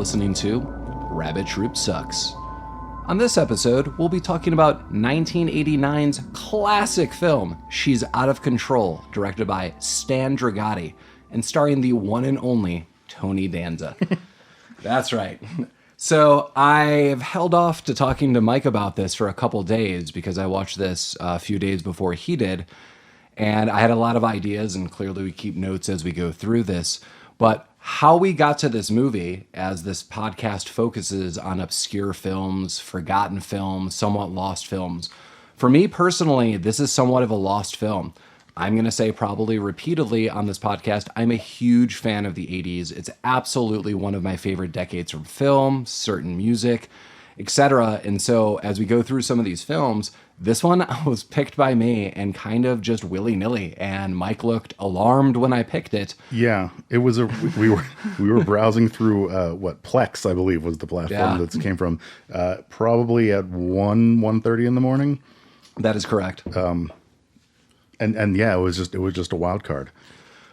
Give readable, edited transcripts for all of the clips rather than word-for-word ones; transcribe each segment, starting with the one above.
listening to Rabbit Troop Sucks. On this episode, we'll be talking about 1989's classic film, She's Out of Control, directed by Stan Dragati, and starring the one and only Tony Danza. That's right. So I've held off to talking to Mike about this for a couple days because I watched this a few days before he did, and I had a lot of ideas, and clearly we keep notes as we go through this. But how we got to this movie, as this podcast focuses on obscure films, forgotten films, somewhat lost films. For me personally, this is somewhat of a lost film. I'm going to say probably repeatedly on this podcast, I'm a huge fan of the 80s. It's absolutely one of my favorite decades from film, certain music, etc. And so as we go through some of these films, this one was picked by me and kind of just willy-nilly, and Mike looked alarmed when I picked it. Yeah, it was we were browsing through Plex, I believe, was the platform that came from, probably at 1:30 in the morning. That is correct. And yeah, it was just a wild card.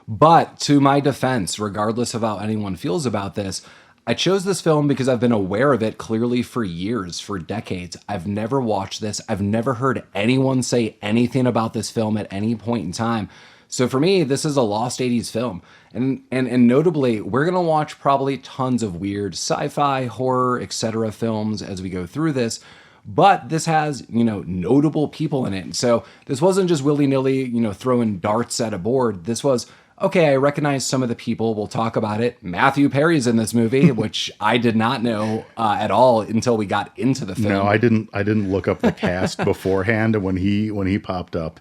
But to my defense, regardless of how anyone feels about this, I chose this film because I've been aware of it clearly for years, for decades. I've never watched this. I've never heard anyone say anything about this film at any point in time. So for me, this is a lost 80s film. And notably, we're going to watch probably tons of weird sci-fi, horror, etc. films as we go through this. But this has, notable people in it. So this wasn't just willy-nilly, throwing darts at a board. This was, okay, I recognize some of the people. We'll talk about it. Matthew Perry's in this movie, which I did not know at all until we got into the film. No, I didn't look up the cast beforehand, and when he popped up,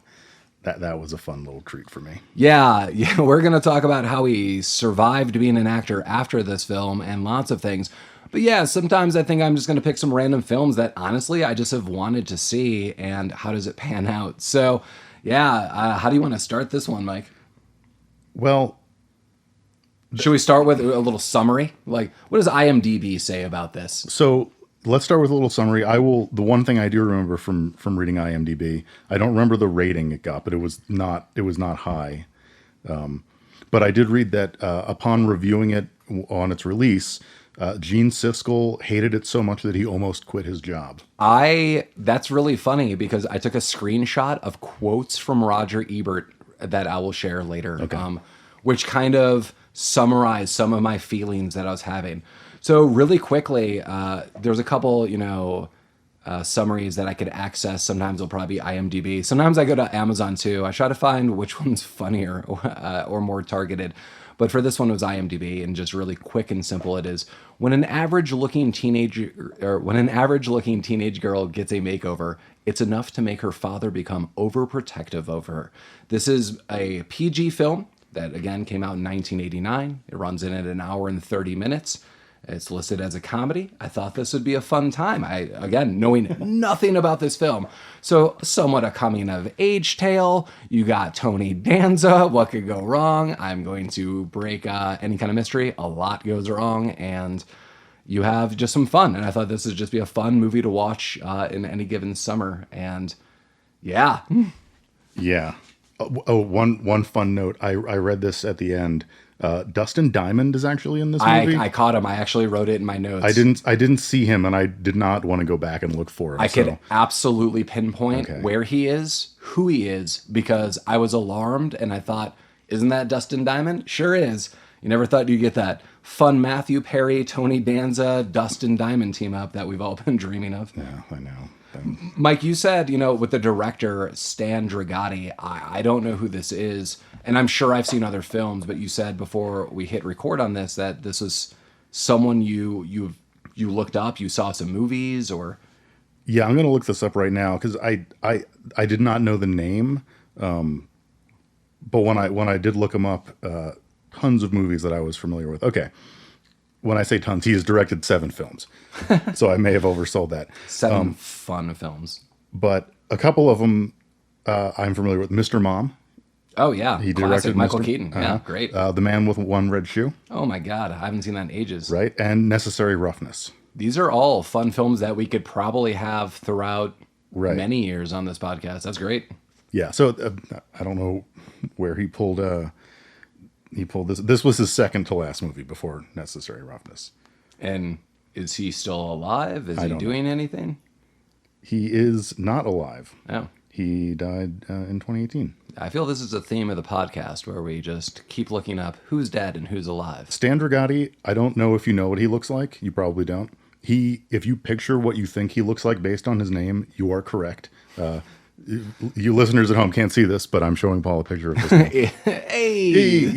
that was a fun little treat for me. Yeah, we're going to talk about how he survived being an actor after this film and lots of things. But yeah, sometimes I think I'm just going to pick some random films that honestly I just have wanted to see, and how does it pan out? So yeah, how do you want to start this one, Mike? Well, should we start with a little summary? Like, what does IMDb say about this? So let's start with a little summary. The one thing I do remember from reading IMDb, I don't remember the rating it got, but it was not high. But I did read that upon reviewing it on its release, Gene Siskel hated it so much that he almost quit his job. That's really funny because I took a screenshot of quotes from Roger Ebert that I will share later, which kind of summarize some of my feelings that I was having. So really quickly, there's a couple, summaries that I could access. Sometimes it'll probably be IMDb. Sometimes I go to Amazon too. I try to find which one's funnier or more targeted. But for this one, it was IMDb, and just really quick and simple it is. When an average-looking teenage girl gets a makeover, it's enough to make her father become overprotective of her. This is a PG film that, again, came out in 1989. It runs in at an hour and 30 minutes. It's listed as a comedy. I thought this would be a fun time. Again, knowing nothing about this film. So somewhat a coming of age tale. You got Tony Danza. What could go wrong? I'm going to break any kind of mystery. A lot goes wrong, and you have just some fun. And I thought this would just be a fun movie to watch in any given summer. And yeah. Yeah. One fun note. I read this at the end. Dustin Diamond is actually in this movie. I caught him. I actually wrote it in my notes. I didn't see him, and I did not want to go back and look for him. I could absolutely pinpoint where he is, who he is, because I was alarmed, and I thought, isn't that Dustin Diamond? Sure is. You never thought you'd get that fun Matthew Perry, Tony Danza, Dustin Diamond team up that we've all been dreaming of. Yeah, I know. Mike, you said, with the director, Stan Dragati, I don't know who this is, and I'm sure I've seen other films, but you said before we hit record on this that this was someone you looked up, you saw some movies, or... Yeah, I'm going to look this up right now, because I did not know the name, but when I did look him up, tons of movies that I was familiar with. Okay. When I say tons, he has directed 7 films. So I may have oversold that. 7 fun films. But a couple of them I'm familiar with. Mr. Mom. Oh, yeah. He Classic directed Michael Keaton. Yeah, great. The Man with One Red Shoe. Oh, my God. I haven't seen that in ages. Right. And Necessary Roughness. These are all fun films that we could probably have throughout many years on this podcast. That's great. Yeah. So I don't know where he pulled this. This was his second to last movie before Necessary Roughness. And is he still alive? Is he doing anything? He is not alive. Oh. He died in 2018. I feel this is a theme of the podcast where we just keep looking up who's dead and who's alive. Stan Dragati, I don't know if you know what he looks like. You probably don't. If you picture what you think he looks like based on his name, you are correct. You listeners at home can't see this, but I'm showing Paul a picture of this. Hey!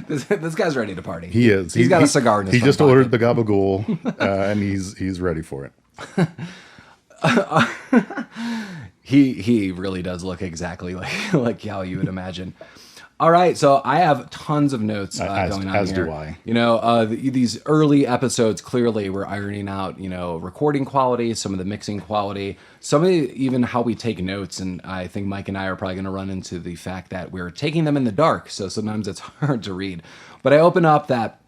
This guy's ready to party. He is. He's got a cigar in his He just pocket. ordered the gabagool, and he's ready for it. He really does look exactly like how you would imagine. All right, so I have tons of notes going on as here. do I. You know, these early episodes clearly were ironing out, you know, recording quality, some of the mixing quality, some of even how we take notes. And I think Mike and I are probably going to run into the fact that we're taking them in the dark, so sometimes it's hard to read. But I open up that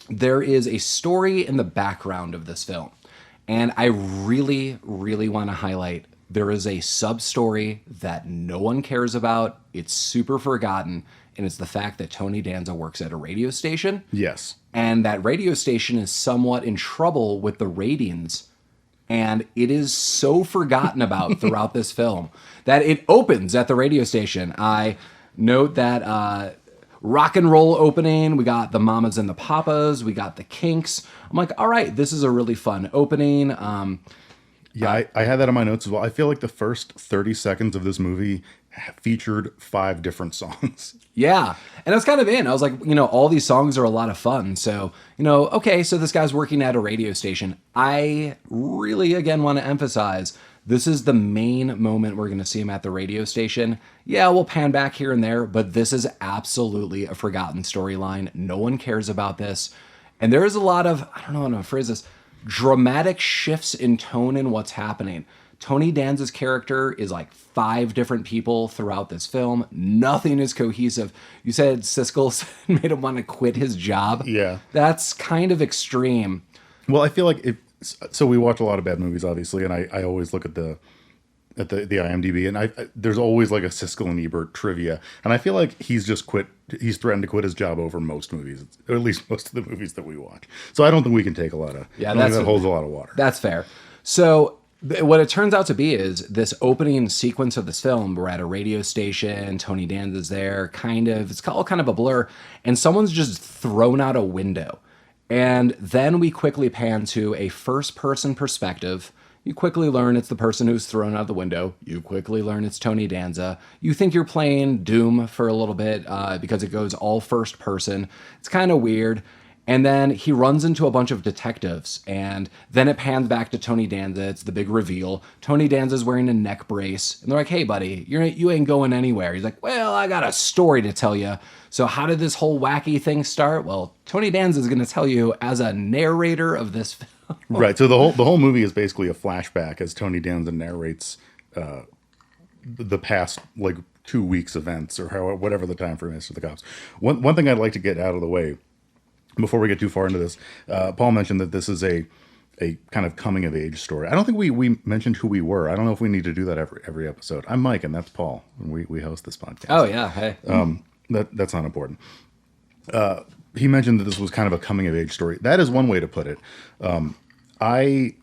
there is a story in the background of this film, and I really, really want to highlight there is a sub-story that no one cares about. It's super forgotten, and it's the fact that Tony Danza works at a radio station. Yes. And that radio station is somewhat in trouble with the ratings, and it is so forgotten about throughout this film that it opens at the radio station. I note that rock and roll opening, we got the Mamas and the Papas, we got the Kinks. I'm like, all right, this is a really fun opening. Yeah, I had that in my notes as well. I feel like the first 30 seconds of this movie featured 5 different songs. Yeah. And I was kind of in. I was like, you know, all these songs are a lot of fun. So, you know, okay, so this guy's working at a radio station. I really, again, want to emphasize this is the main moment we're going to see him at the radio station. Yeah, we'll pan back here and there, but this is absolutely a forgotten storyline. No one cares about this. And there is a lot of, I don't know how to phrase this, dramatic shifts in tone in what's happening. Tony Danza's character is like 5 different people throughout this film. Nothing is cohesive. You said Siskel made him want to quit his job. Yeah. That's kind of extreme. Well, I feel like so we watch a lot of bad movies, obviously, and I always look at the IMDb, and there's always like a Siskel and Ebert trivia, and I feel like he's threatened to quit his job over most movies, or at least most of the movies that we watch. So I don't think we can take a lot of, that holds a lot of water. That's fair. So what it turns out to be is this opening sequence of this film, we're at a radio station, Tony Danza's there, it's all kind of a blur, and someone's just thrown out a window. And then we quickly pan to a first-person perspective. You quickly learn it's the person who's thrown out the window. You quickly learn it's Tony Danza. You think you're playing Doom for a little bit because it goes all first person. It's kind of weird. And then he runs into a bunch of detectives, and then it pans back to Tony Danza. It's the big reveal. Tony Danza's wearing a neck brace, and they're like, hey, buddy, you ain't going anywhere. He's like, well, I got a story to tell you. So how did this whole wacky thing start? Well, Tony Danza's going to tell you as a narrator of this film. Right, so the whole movie is basically a flashback as Tony Danza narrates the past, like, 2 weeks events, or whatever the time frame is for the cops. One thing I'd like to get out of the way before we get too far into this, Paul mentioned that this is a kind of coming of age story. I don't think we mentioned who we were. I don't know if we need to do that every episode. I'm Mike, and that's Paul, and we host this podcast. Oh yeah, hey. That's not important. He mentioned that this was kind of a coming of age story. That is one way to put it. I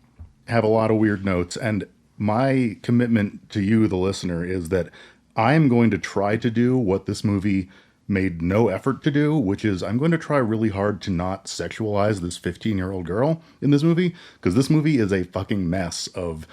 have a lot of weird notes, and my commitment to you, the listener, is that I am going to try to do what this movie made no effort to do, which is I'm going to try really hard to not sexualize this 15-year-old girl in this movie, because this movie is a fucking mess of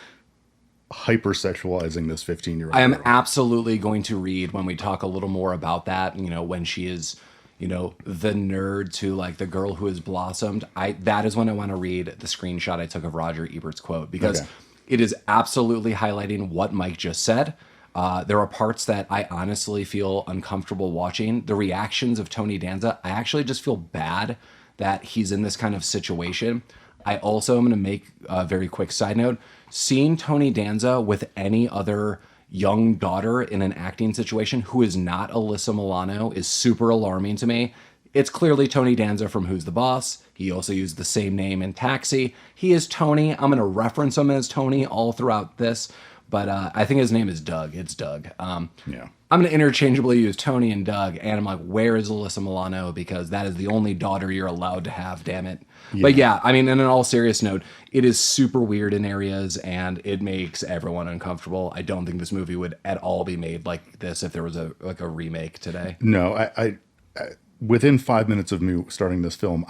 hyper-sexualizing this 15-year-old girl. I am absolutely going to read when we talk a little more about that, you know, when she is, you know, the nerd to like the girl who has blossomed. That is when I want to read the screenshot I took of Roger Ebert's quote, because it is absolutely highlighting what Mike just said. There are parts that I honestly feel uncomfortable watching. The reactions of Tony Danza, I actually just feel bad that he's in this kind of situation. I also am going to make a very quick side note. Seeing Tony Danza with any other young daughter in an acting situation who is not Alyssa Milano is super alarming to me. It's clearly Tony Danza from Who's the Boss. He also used the same name in Taxi. He is Tony. I'm going to reference him as Tony all throughout this. but I think his name is Doug. It's Doug. Yeah. I'm going to interchangeably use Tony and Doug, and I'm like, where is Alyssa Milano? Because that is the only daughter you're allowed to have, damn it. Yeah. But yeah, I mean, in an all serious note, it is super weird in areas, and it makes everyone uncomfortable. I don't think this movie would at all be made like this if there was a remake today. No, I within 5 minutes of me starting this film,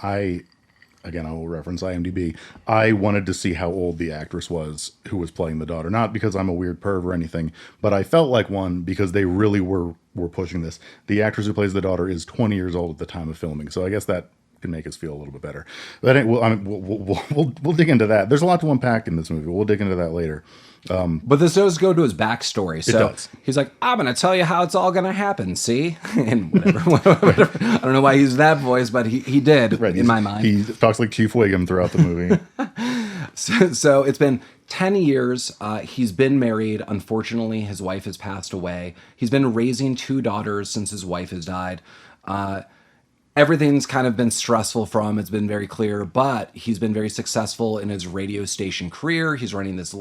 again, I will reference IMDb. I wanted to see how old the actress was who was playing the daughter. Not because I'm a weird perv or anything, but I felt like one because they really were pushing this. The actress who plays the daughter is 20 years old at the time of filming, so I guess that can make us feel a little bit better. But we'll dig into that. There's a lot to unpack in this movie. We'll dig into that later. But this does go to his backstory. So does. He's like, I'm going to tell you how it's all going to happen, see? And whatever. I don't know why he used that voice, but he did in my mind. He talks like Chief Wiggum throughout the movie. So it's been 10 years. He's been married. Unfortunately, his wife has passed away. He's been raising 2 daughters since his wife has died. Everything's kind of been stressful for him. It's been very clear, but he's been very successful in his radio station career. He's running this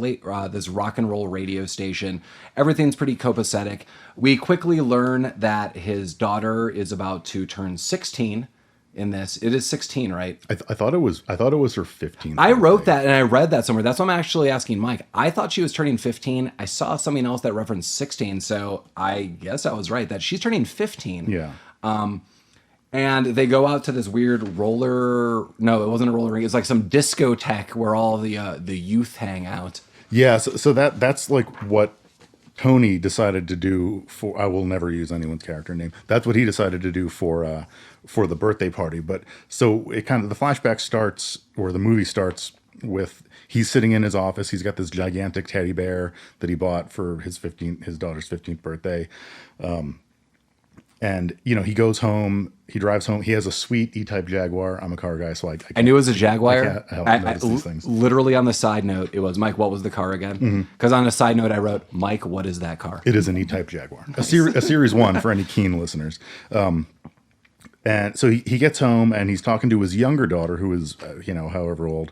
rock and roll radio station. Everything's pretty copacetic. We quickly learn that his daughter is about to turn 16 in this. It is 16, right? I thought it was her 15th. I wrote that and I read that somewhere. That's what I'm actually asking Mike. I thought she was turning 15. I saw something else that referenced 16, so I guess I was right that she's turning 15. Yeah. And they go out to this weird roller. No, it wasn't a roller rink. It's like some discotheque where all the youth hang out. Yeah. So that's like what Tony decided to do for. I will never use anyone's character name. That's what he decided to do for the birthday party. But so it kind of the flashback starts, or the movie starts with he's sitting in his office. He's got this gigantic teddy bear that he bought for his daughter's 15th birthday. And, he goes home, he drives home. He has a sweet E-Type Jaguar. I'm a car guy, so I knew it was a Jaguar. I can't help notice these things. Literally on the side note, it was, Mike, what was the car again? Because on a side note, I wrote, Mike, what is that car? It is an E-Type Jaguar. Nice. A Series 1 for any keen listeners. And so he gets home, and he's talking to his younger daughter, who is, however old.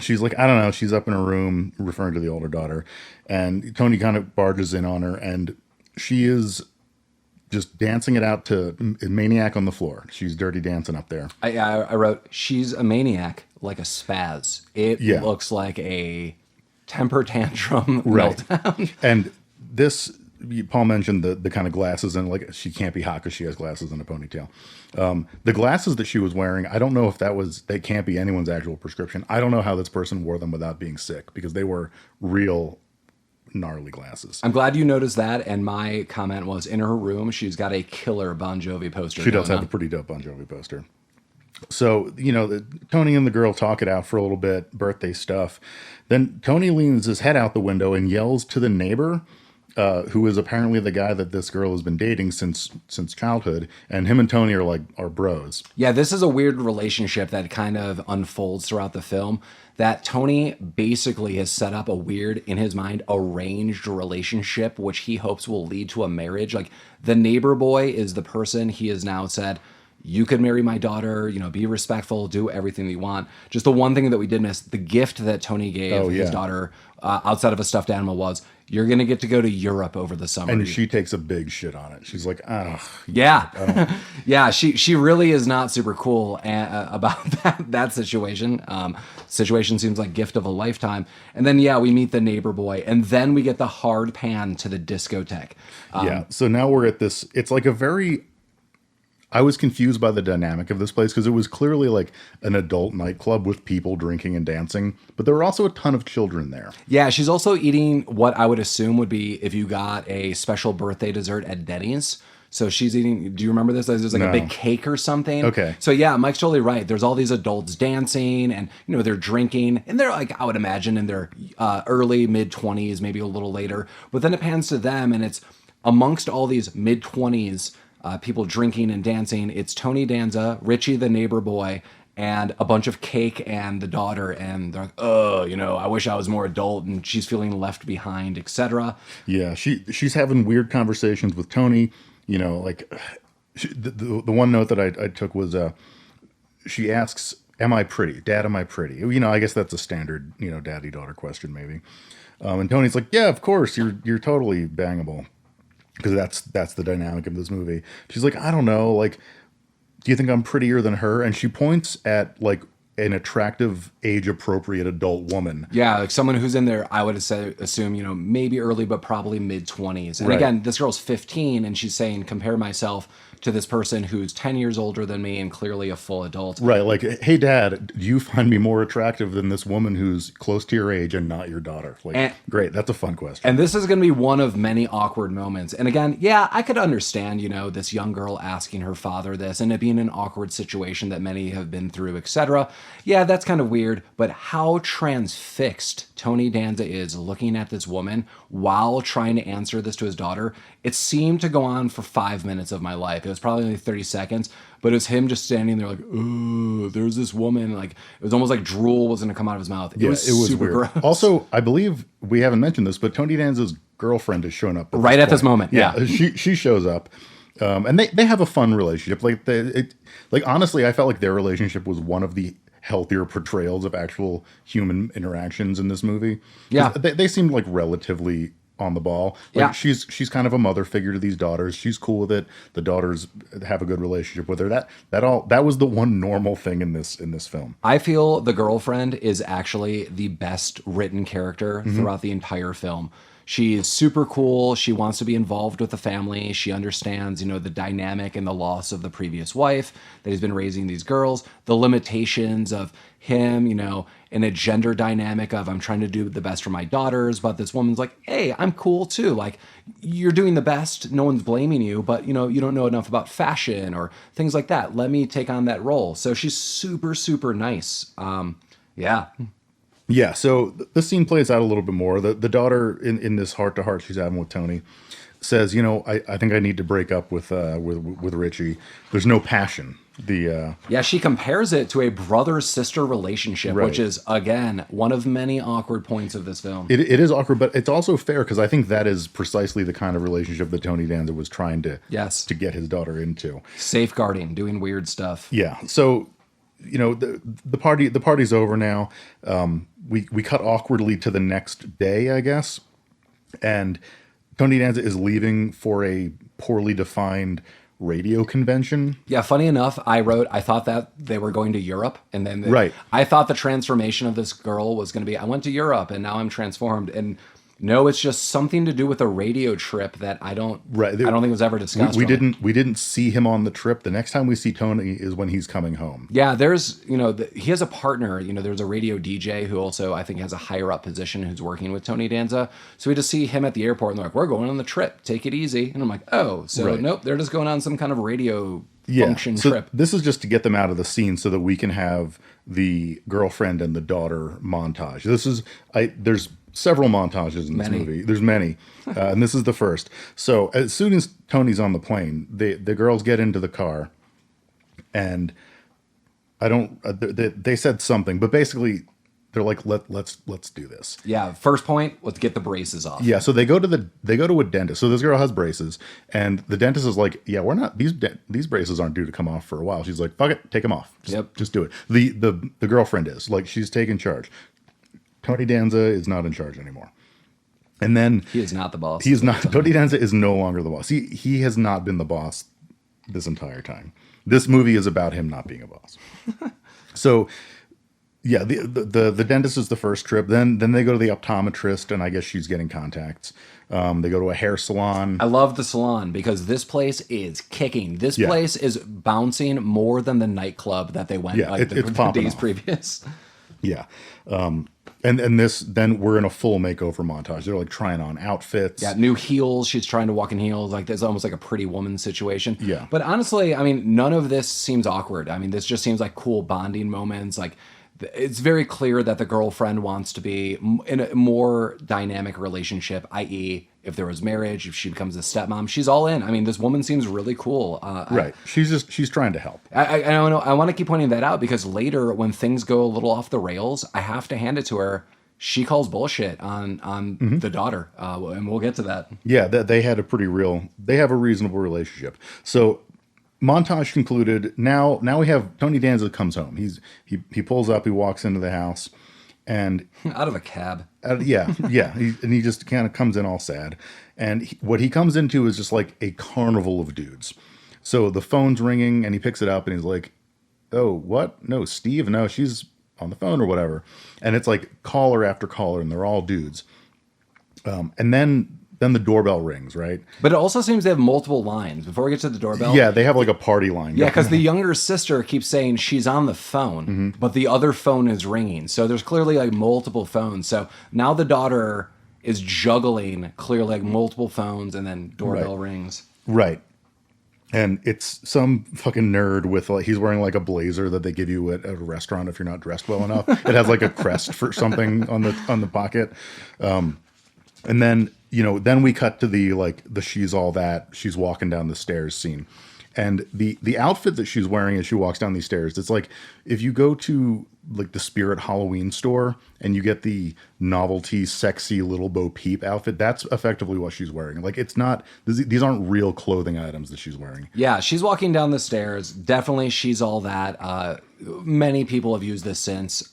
She's like, I don't know, she's up in her room, referring to the older daughter. And Tony kind of barges in on her, and she is just dancing it out to Maniac on the floor. She's dirty dancing up there. I wrote, she's a maniac like a spaz. It looks like a temper tantrum meltdown. And this, Paul mentioned the kind of glasses, and like she can't be hot because she has glasses and a ponytail. The glasses that she was wearing, I don't know if they can't be anyone's actual prescription. I don't know how this person wore them without being sick, because they were real gnarly glasses. I'm glad you noticed that, and my comment was, in her room, she's got a killer Bon Jovi poster. She does have a pretty dope Bon Jovi poster. So, Tony and the girl talk it out for a little bit, birthday stuff. Then Tony leans his head out the window and yells to the neighbor, who is apparently the guy that this girl has been dating since childhood, and him and Tony are bros. Yeah, this is a weird relationship that kind of unfolds throughout the film, that Tony basically has set up a weird, in his mind, arranged relationship, which he hopes will lead to a marriage. Like, the neighbor boy is the person he has now said, you could marry my daughter, be respectful, do everything that you want. Just the one thing that we did miss, the gift that Tony gave his daughter outside of a stuffed animal was, you're going to get to go to Europe over the summer. And she takes a big shit on it. She's like, yeah. Yeah, she really is not super cool about that situation. Situation seems like gift of a lifetime. And then, we meet the neighbor boy. And then we get the hard pan to the discotheque. So now we're at this, it's like I was confused by the dynamic of this place, because it was clearly like an adult nightclub with people drinking and dancing, but there were also a ton of children there. Yeah, she's also eating what I would assume would be if you got a special birthday dessert at Denny's. So she's eating, do you remember this? There's like a big cake or something. Okay. So yeah, Mike's totally right. There's all these adults dancing and, they're drinking, and they're like, I would imagine in their early, mid-20s, maybe a little later. But then it pans to them, and it's amongst all these mid-20s people drinking and dancing. It's Tony Danza, Richie the neighbor boy, and a bunch of cake and the daughter. And they're like, oh, I wish I was more adult, and she's feeling left behind, etc. Yeah, she's having weird conversations with Tony. The one note that I took was she asks am I pretty? Dad, am I pretty? You know, I guess that's a standard, you know, daddy-daughter question maybe. And Tony's like, yeah, of course, you're totally bangable. Because that's the dynamic of this movie. She's like, I don't know, like, do you think I'm prettier than her? And she points at like an attractive, age-appropriate adult woman. Yeah, like someone who's in there, I would assume, you know, maybe early, but probably mid-20s. And Right. again, this girl's 15, and she's saying, compare myself to this person who's 10 years older than me and clearly a full adult. Right, like, hey, Dad, do you find me more attractive than this woman who's close to your age and not your daughter? Like, great, that's a fun question. And this is going to be one of many awkward moments. And again, yeah, I could understand, you know, this young girl asking her father this and it being an awkward situation that many have been through, etc. Yeah, that's kind of weird. But how transfixed Tony Danza is looking at this woman while trying to answer this to his daughter, it seemed to go on for 5 minutes of my life. It was probably only 30 seconds, but it was him just standing there like, ooh, there's this woman. Like, it was almost like drool was going to come out of his mouth. It was super weird. gross. Also, I believe we haven't mentioned this, but Tony Danza's girlfriend is showing up right at this moment. Yeah. She shows up, and they have a fun relationship. Like honestly, I felt like their relationship was one of the healthier portrayals of actual human interactions in this movie. Yeah, they seemed like relatively on the ball. Like, yeah, she's kind of a mother figure to these daughters. She's cool with it. The daughters have a good relationship with her. That was the one normal thing in this film. I feel the girlfriend is actually the best written character throughout the entire film. She's super cool. She wants to be involved with the family. She understands, you know, the dynamic and the loss of the previous wife that he's been raising these girls, the limitations of him, you know, in a gender dynamic of I'm trying to do the best for my daughters, but this woman's like, hey, I'm cool too. Like, you're doing the best. No one's blaming you, but, you know, you don't know enough about fashion or things like that. Let me take on that role. So she's super, super nice. Yeah. Yeah, so the scene plays out a little bit more. The daughter in this heart-to-heart she's having with Tony says, you know, I think I need to break up with Richie. There's no passion. Yeah, she compares it to a brother-sister relationship, Right. which is, again, one of many awkward points of this film. It is awkward, but it's also fair because I think that is precisely the kind of relationship that Tony Danza was trying to get his daughter into. Safeguarding, doing weird stuff. Yeah, so you know the party's over now. We cut awkwardly to the next day, I guess, and Tony Danza is leaving for a poorly defined radio convention. Yeah, funny enough, I thought that they were going to Europe, and then Right. I thought the transformation of this girl was going to be, I went to Europe, and now I'm transformed, and no, it's just something to do with a radio trip that I don't think was ever discussed. We didn't see him on the trip. The next time we see Tony is when he's coming home. Yeah, there's, you know, he has a partner, you know, there's a radio DJ who also I think has a higher up position who's working with Tony Danza. So we just see him at the airport and they're like, we're going on the trip, take it easy. And I'm like, oh, so Right. Nope, they're just going on some kind of radio function trip. This is just to get them out of the scene so that we can have the girlfriend and the daughter montage. There's several montages in this movie. There's many, and this is the first. So as soon as Tony's on the plane, the girls get into the car, and I don't. They said something, but basically they're like, let's do this. Yeah, first point, let's get the braces off. Yeah, so they go to a dentist. So this girl has braces, and the dentist is like, yeah, we're not these braces aren't due to come off for a while. She's like, fuck it, take them off. Just do it. The girlfriend is like, she's taking charge. Tony Danza is not in charge anymore. And then he is not the boss. He is not. Tony Danza is no longer the boss. He has not been the boss this entire time. This movie is about him not being a boss. So, yeah, the dentist is the first trip. Then they go to the optometrist, and I guess she's getting contacts. They go to a hair salon. I love the salon because this place is kicking. This place is bouncing more than the nightclub that they went the days previous. Yeah. And this, then we're in a full makeover montage. They're like trying on outfits. Yeah, new heels. She's trying to walk in heels. Like, there's almost like a Pretty Woman situation. Yeah. But honestly, I mean, none of this seems awkward. I mean, this just seems like cool bonding moments. Like, it's very clear that the girlfriend wants to be in a more dynamic relationship, i.e., if there was marriage, if she becomes a stepmom, she's all in. I mean, this woman seems really cool. Right. She's trying to help. I want to keep pointing that out because later when things go a little off the rails, I have to hand it to her. She calls bullshit on the daughter. And we'll get to that. Yeah. They have a reasonable relationship. So montage concluded. Now we have Tony Danza comes home. He pulls up. He walks into the house, and Out of a cab. yeah. He just kind of comes in all sad. And what he comes into is just like a carnival of dudes. So the phone's ringing, and he picks it up, and he's like, "Oh, what? No, Steve? No, she's on the phone or whatever." And it's like caller after caller, and they're all dudes. And then the doorbell rings, right? But it also seems they have multiple lines. Before we get to the doorbell. Yeah, they have like a party line. Yeah, because the younger sister keeps saying she's on the phone, but the other phone is ringing. So there's clearly like multiple phones. So now the daughter is juggling clearly like multiple phones, and then doorbell rings. Right. And it's some fucking nerd with like, he's wearing like a blazer that they give you at a restaurant if you're not dressed well enough. It has like a crest for something on the pocket. And then, then we cut to the she's all that, she's walking down the stairs scene. And the outfit that she's wearing as she walks down these stairs, it's like if you go to like the Spirit Halloween store and you get the novelty sexy little Bo Peep outfit, that's effectively what she's wearing. Like it's not, these aren't real clothing items that she's wearing. Yeah, she's walking down the stairs. Definitely she's all that. Many people have used this since.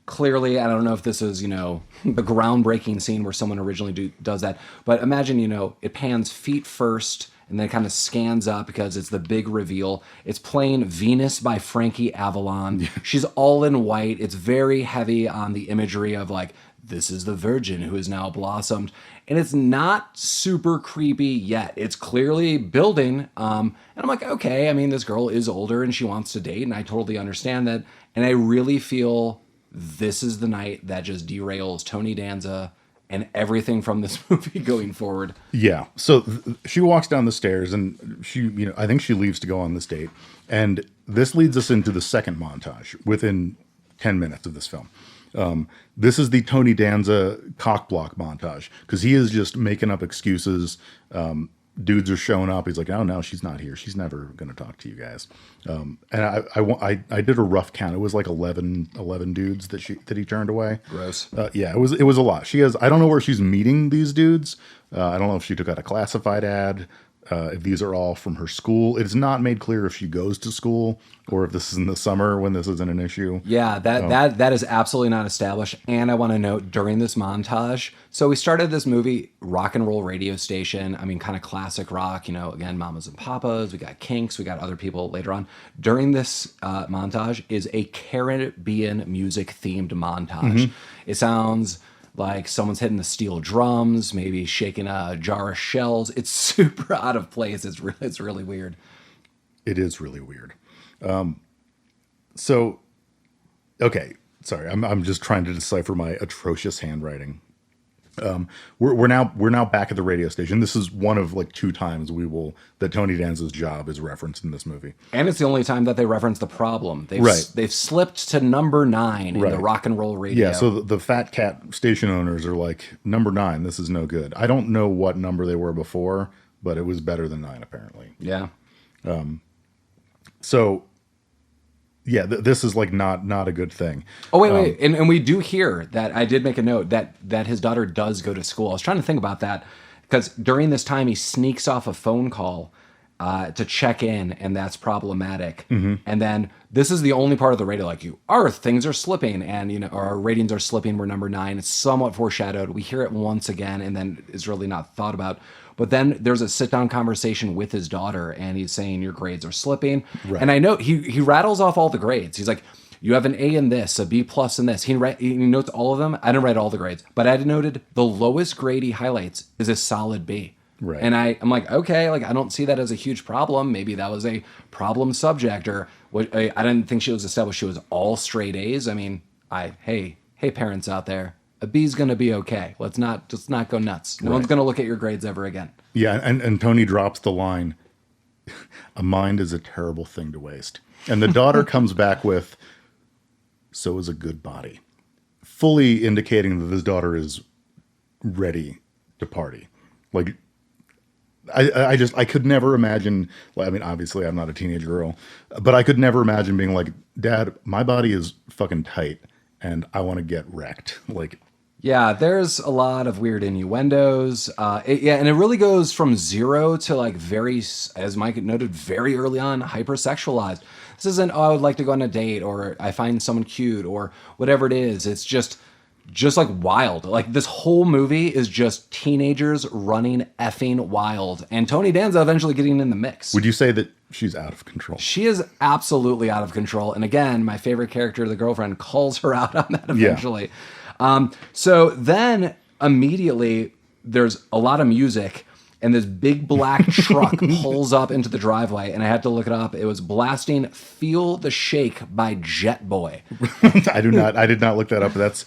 Clearly, I don't know if this is, the groundbreaking scene where someone originally does that. But imagine, it pans feet first and then it kind of scans up because it's the big reveal. It's playing Venus by Frankie Avalon. She's all in white. It's very heavy on the imagery of like, this is the virgin who has now blossomed. And it's not super creepy yet. It's clearly building. And I'm like, okay, I mean, this girl is older and she wants to date, and I totally understand that. And I really feel this is the night that just derails Tony Danza and everything from this movie going forward. Yeah. So she walks down the stairs, and she, I think she leaves to go on this date. And this leads us into the second montage within 10 minutes of this film. This is the Tony Danza cock block montage, because he is just making up excuses. Dudes are showing up. He's like, "Oh no, she's not here. She's never going to talk to you guys." And I did a rough count. It was like 11 dudes that he turned away. Gross. Yeah, it was a lot. She has, I don't know where she's meeting these dudes. I don't know if she took out a classified ad. If these are all from her school. It's not made clear if she goes to school or if this is in the summer when this isn't an issue. Yeah, that is absolutely not established. And I want to note during this montage, so we started this movie, rock and roll radio station. I mean, kind of classic rock, again, Mamas and Papas. We got Kinks. We got other people later on. During this montage is a Caribbean music themed montage. It sounds like someone's hitting the steel drums, maybe shaking a jar of shells. It's super out of place. It's really weird. It is really weird. So, okay, sorry, I'm just trying to decipher my atrocious handwriting. We're now back at the radio station. This is one of like 2 times that Tony Danza's job is referenced in this movie, and it's the only time that they reference the problem. They've slipped to number 9 in the rock and roll radio. Yeah, so the Fat Cat station owners are like, number 9, this is no good. I don't know what number they were before, but it was better than 9 apparently. Yeah. So yeah, this is like not a good thing. Oh, wait. And we do hear that, I did make a note that his daughter does go to school. I was trying to think about that because during this time he sneaks off a phone call to check in, and that's problematic. And then this is the only part of the radio, like, things are slipping, and our ratings are slipping. We're number 9. It's somewhat foreshadowed. We hear it once again, and then it's really not thought about. But then there's a sit-down conversation with his daughter, and he's saying, your grades are slipping. Right. And I know he rattles off all the grades. He's like, you have an A in this, a B plus in this. He notes all of them. I didn't write all the grades, but I noted the lowest grade he highlights is a solid B. Right. And I'm like, okay, like I don't see that as a huge problem. Maybe that was a problem subject, or what? I didn't think she was established. She was all straight A's. I mean, hey, parents out there, a B's gonna be okay. Let's not go nuts. No one's gonna look at your grades ever again. Yeah, and Tony drops the line, "A mind is a terrible thing to waste," and the daughter comes back with, "So is a good body," fully indicating that this daughter is ready to party. Like, I could never imagine. Well, I mean, obviously, I'm not a teenage girl, but I could never imagine being like, "Dad, my body is fucking tight, and I want to get wrecked." Like, Yeah, there's a lot of weird innuendos. And it really goes from zero to like as Mike noted, very early on, hypersexualized. This isn't, oh, I would like to go on a date, or I find someone cute, or whatever it is. It's just like wild. Like this whole movie is just teenagers running effing wild, and Tony Danza eventually getting in the mix. Would you say that she's out of control? She is absolutely out of control. And again, my favorite character, the girlfriend, calls her out on that eventually. Yeah. So then immediately there's a lot of music, and this big black truck pulls up into the driveway, and I had to look it up. It was blasting "Feel the Shake" by Jet Boy. I did not look that up. But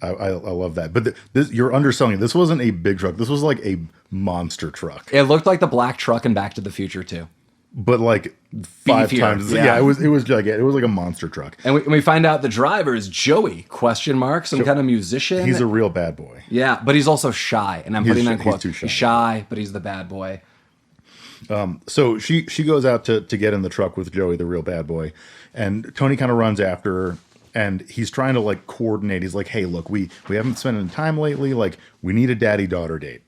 I love that. But you're underselling it. This wasn't a big truck. This was like a monster truck. It looked like the black truck in Back to the Future too. But like 5 times. Yeah, it was gigantic. It was like a monster truck. And we find out the driver is Joey, some kind of musician. He's a real bad boy. Yeah, but he's also shy. And I'm putting that in quotes. He's too shy. He's shy, but he's the bad boy. So she goes out to get in the truck with Joey, the real bad boy. And Tony kind of runs after her. And he's trying to like coordinate. He's like, hey, look, we haven't spent any time lately. Like, we need a daddy-daughter date.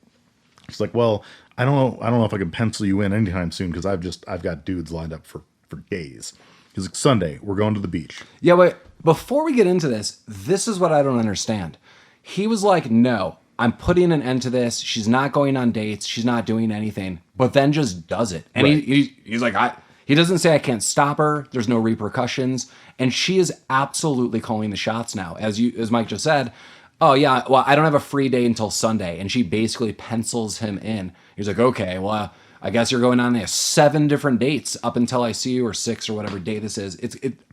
She's like, well, I don't know if I can pencil you in anytime soon, because I've got dudes lined up for days. He's like, Sunday, we're going to the beach. Yeah, but before we get into this is what I don't understand. He was like, no, I'm putting an end to this. She's not going on dates. She's not doing anything, but then just does it. And right. he's like, he doesn't say I can't stop her. There's no repercussions. And she is absolutely calling the shots now. As Mike just said, oh yeah, well, I don't have a free day until Sunday. And she basically pencils him in. He's like, okay, well, I guess you're going on 7 different dates up until I see you, or 6 or whatever day this is.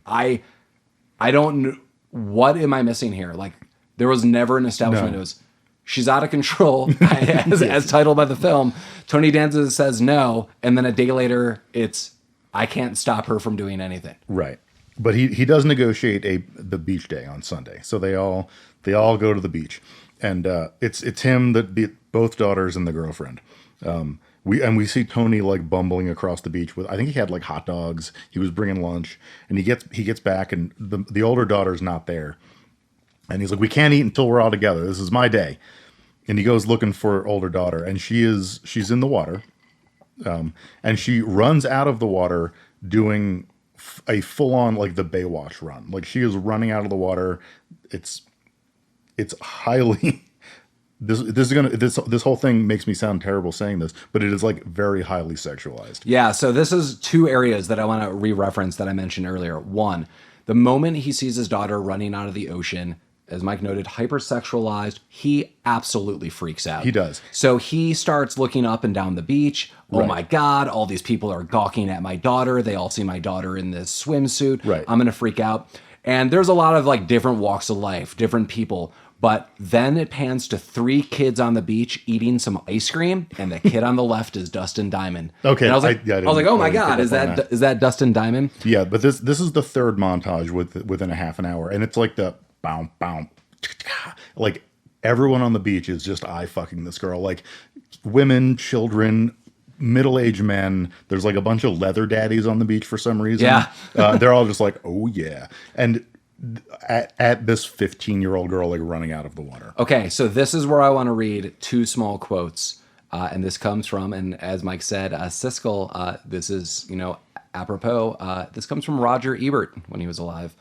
I don't know. What am I missing here? Like, there was never an establishment. No. It was, she's out of control, as titled by the film. Tony Danza says no. And then a day later, it's, I can't stop her from doing anything. Right. But he does negotiate the beach day on Sunday. So they all go to the beach. And it's him, both daughters, and the girlfriend. We see Tony like bumbling across the beach with, I think he had like hot dogs. He was bringing lunch, and he gets back, and the older daughter's not there. And he's like, we can't eat until we're all together. This is my day. And he goes looking for older daughter, and she's in the water. And she runs out of the water doing a full-on like the Baywatch run. Like, she is running out of the water. It's highly this whole thing makes me sound terrible saying this, but it is like very highly sexualized. Yeah, so this is 2 areas that I want to re-reference that I mentioned earlier. 1, the moment he sees his daughter running out of the ocean, as Mike noted, hypersexualized, he absolutely freaks out. He does. So he starts looking up and down the beach. Oh right. My God, all these people are gawking at my daughter. They all see my daughter in this swimsuit. Right. I'm going to freak out. And there's a lot of like different walks of life, different people. But then it pans to 3 kids on the beach eating some ice cream, and the kid on the left is Dustin Diamond. Okay, and I was like, oh my God, is that Dustin Diamond? Yeah, but this is the 3rd montage within a half an hour, and it's like the bow bow, like everyone on the beach is just eye fucking this girl, like women, children, middle-aged men. There's like a bunch of leather daddies on the beach for some reason. Yeah, they're all just like, oh yeah, and at this 15-year-old girl like running out of the water. Okay, so this is where I want to read 2 small quotes, and this comes from, and as Mike said, Siskel. This is apropos. This comes from Roger Ebert when he was alive,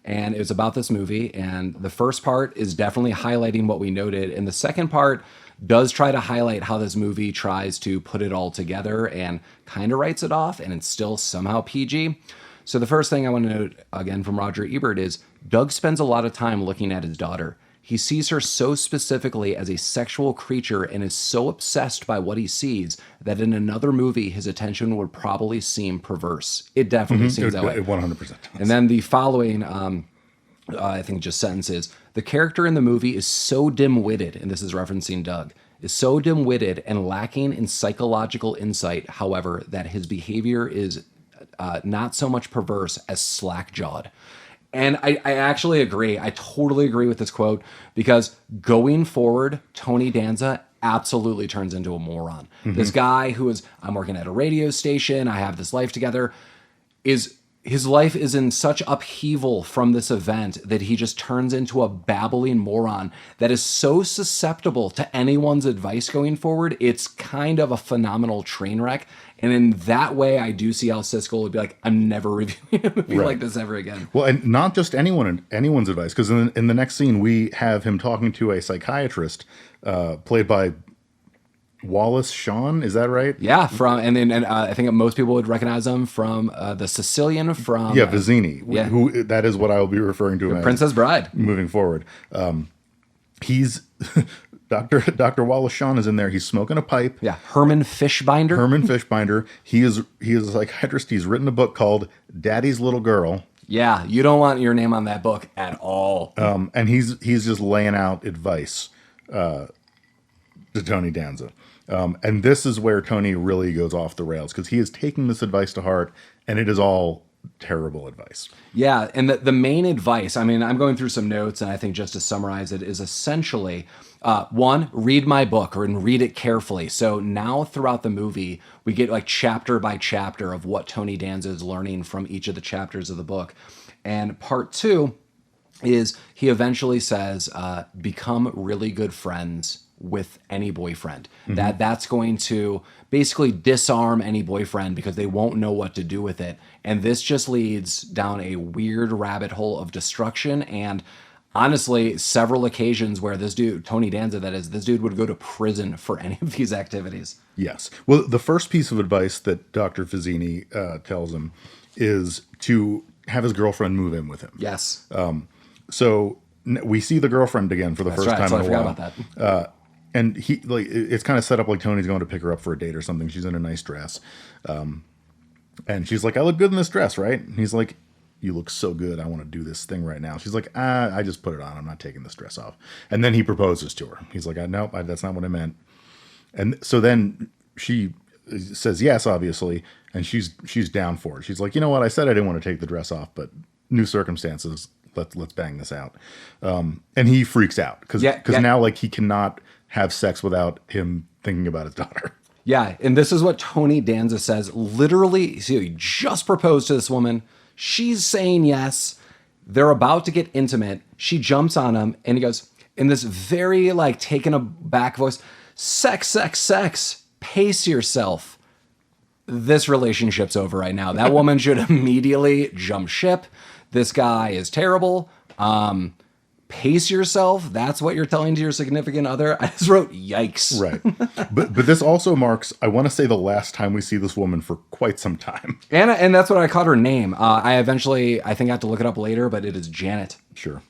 and it was about this movie. And the first part is definitely highlighting what we noted, and the second part does try to highlight how this movie tries to put it all together and kind of writes it off, and it's still somehow PG. So the first thing I want to note, again, from Roger Ebert is Doug spends a lot of time looking at his daughter. He sees her so specifically as a sexual creature and is so obsessed by what he sees that in another movie, his attention would probably seem perverse. It definitely seems that way. 100%. And then the following, I think just sentence is, the character in the movie is so dim-witted, and this is referencing Doug, is so dim-witted and lacking in psychological insight, however, that his behavior is not so much perverse as slack-jawed. And I actually agree. I totally agree with this quote, because going forward, Tony Danza absolutely turns into a moron. Mm-hmm. This guy who is, I'm working at a radio station, I have this life together, is his life is in such upheaval from this event that he just turns into a babbling moron that is so susceptible to anyone's advice going forward. It's kind of a phenomenal train wreck. And in that way, I do see how Siskel would be like, I'm never reviewing a movie like this ever again. Well, and not just anyone's advice, because in the next scene, we have him talking to a psychiatrist played by Wallace Shawn, is that right? Yeah, I think most people would recognize him from the Sicilian from Vizzini. Who that is what I will be referring to him Princess as Bride moving forward. He's Dr. Wallace Shawn is in there. He's smoking a pipe. Yeah, Herman Fishbinder. He is a psychiatrist. He's written a book called Daddy's Little Girl. Yeah, you don't want your name on that book at all. And he's just laying out advice to Tony Danza. And this is where Tony really goes off the rails, because he is taking this advice to heart, and it is all terrible advice. Yeah, and the main advice, I mean, I'm going through some notes, and I think just to summarize it, is essentially, one, read my book, and read it carefully. So now throughout the movie, we get like chapter by chapter of what Tony Danza is learning from each of the chapters of the book. And part two is he eventually says, become really good friends with any boyfriend. That's going to basically disarm any boyfriend because they won't know what to do with it. And this just leads down a weird rabbit hole of destruction. And honestly, several occasions where this dude, Tony Danza, this dude would go to prison for any of these activities. Yes. Well, the first piece of advice that Dr. Vizzini tells him is to have his girlfriend move in with him. Yes. So we see the girlfriend again for the first time in a while. I forgot about that. And he it's kind of set up like Tony's going to pick her up for a date or something. She's in a nice dress. And she's like, I look good in this dress, right? And he's like, you look so good. I want to do this thing right now. She's like, I just put it on. I'm not taking this dress off. And then he proposes to her. He's like, nope, that's not what I meant. And so then she says yes, obviously. And she's down for it. She's like, you know what? I said I didn't want to take the dress off, but new circumstances. Let's bang this out. And he freaks out because now like he cannot have sex without him thinking about his daughter. Yeah, and this is what Tony Danza says. Literally, so he just proposed to this woman. She's saying yes. They're about to get intimate. She jumps on him, and he goes, in this very, like, taken aback voice, sex, sex, sex, pace yourself. This relationship's over right now. That woman should immediately jump ship. This guy is terrible. Pace yourself. That's what you're telling to your significant other. I just wrote, yikes. Right. But this also marks, I want to say, the last time we see this woman for quite some time. And that's what I called her name. I think I had to look it up later, but it is Janet. Sure.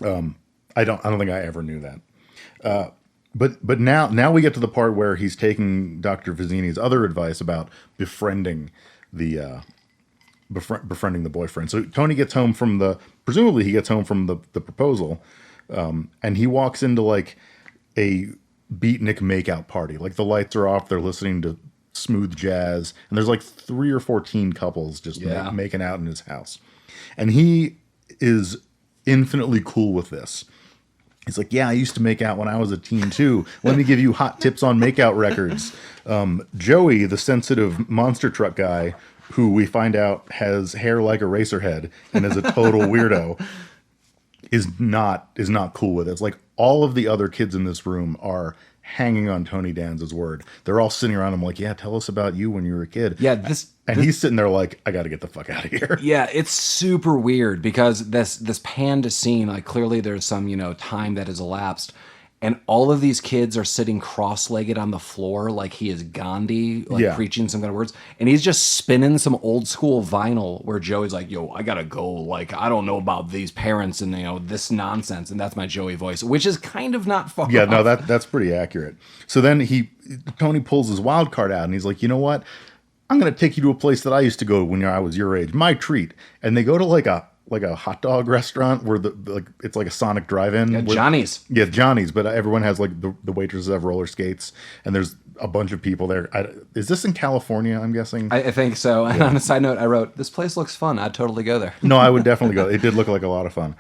I don't think I ever knew that. But now we get to the part where he's taking Dr. Vizzini's other advice about befriending the boyfriend. So Tony gets home from presumably he gets home from the proposal, and he walks into like a beatnik makeout party. Like the lights are off, they're listening to smooth jazz, and there's like 3 or 14 couples just making out in his house. And he is infinitely cool with this. He's like, yeah, I used to make out when I was a teen too. Let me give you hot tips on makeout records. Joey, the sensitive monster truck guy, who we find out has hair like a racer head and is a total weirdo, is not cool with it. It's like all of the other kids in this room are hanging on Tony Danza's word. They're all sitting around him like, yeah, tell us about you when you were a kid. Yeah, he's sitting there like, I got to get the fuck out of here. Yeah, it's super weird because this panned scene, like clearly there's some, time that has elapsed. And all of these kids are sitting cross-legged on the floor like he is Gandhi, preaching some kind of words. And he's just spinning some old school vinyl where Joey's like, yo, I gotta go. Like, I don't know about these parents and, this nonsense. And that's my Joey voice, which is kind of not far Yeah, off. no, that's pretty accurate. So then Tony pulls his wild card out and he's like, you know what? I'm going to take you to a place that I used to go when I was your age. My treat. And they go to like a hot dog restaurant where it's like a Sonic drive-in. Yeah, Johnny's. Yeah, Johnny's. But everyone has like the waitresses have roller skates, and there's a bunch of people there. Is this in California? I'm guessing. I think so. And on a side note, I wrote, "This place looks fun. I'd totally go there." No, I would definitely go. It did look like a lot of fun.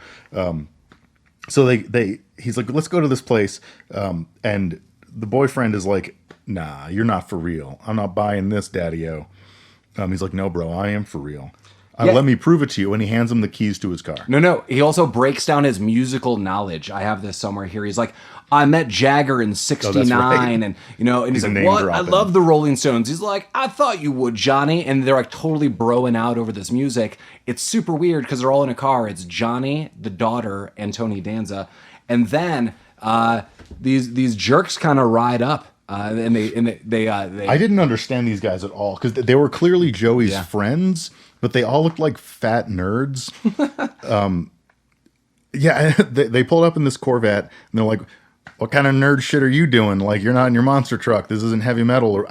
So he's like, let's go to this place, and the boyfriend is like, nah, you're not for real. I'm not buying this, Daddy-o. He's like, no, bro, I am for real. Let me prove it to you. And he hands him the keys to his car. No. He also breaks down his musical knowledge. I have this somewhere here. He's like, I met Jagger in '69, right. and he's like, what? I love the Rolling Stones. He's like, I thought you would, Johnny. And they're like totally broing out over this music. It's super weird because they're all in a car. It's Johnny, the daughter, and Tony Danza, and then these jerks kind of ride up. And they I didn't understand these guys at all because they were clearly Joey's friends, but they all looked like fat nerds. They pulled up in this Corvette and they're like, "What kind of nerd shit are you doing? Like, you're not in your monster truck. This isn't heavy metal." Or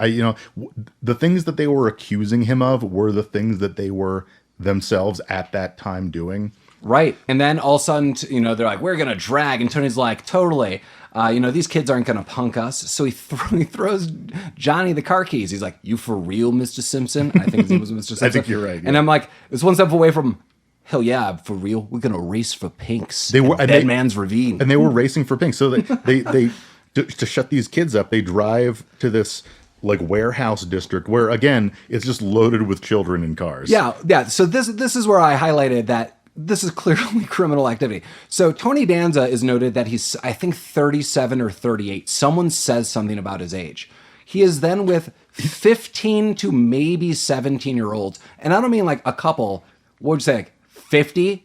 the things that they were accusing him of were the things that they were themselves at that time doing. Right. And then all of a sudden, they're like, we're going to drag. And Tony's like, totally. These kids aren't going to punk us. So he throws Johnny the car keys. He's like, you for real, Mr. Simpson? I think his name was Mr. Simpson. I think you're right. Yeah. And I'm like, it's one step away from, hell yeah, for real. We're going to race for pinks. They were Dead Man's Ravine. And they were racing for pinks. So they to shut these kids up, they drive to this like warehouse district where, again, it's just loaded with children in cars. Yeah. So this is where I highlighted that this is clearly criminal activity. So Tony Danza is noted that he's, I think, 37 or 38. Someone says something about his age. He is then with 15 to maybe 17-year-olds. And I don't mean like a couple. What would you say? Like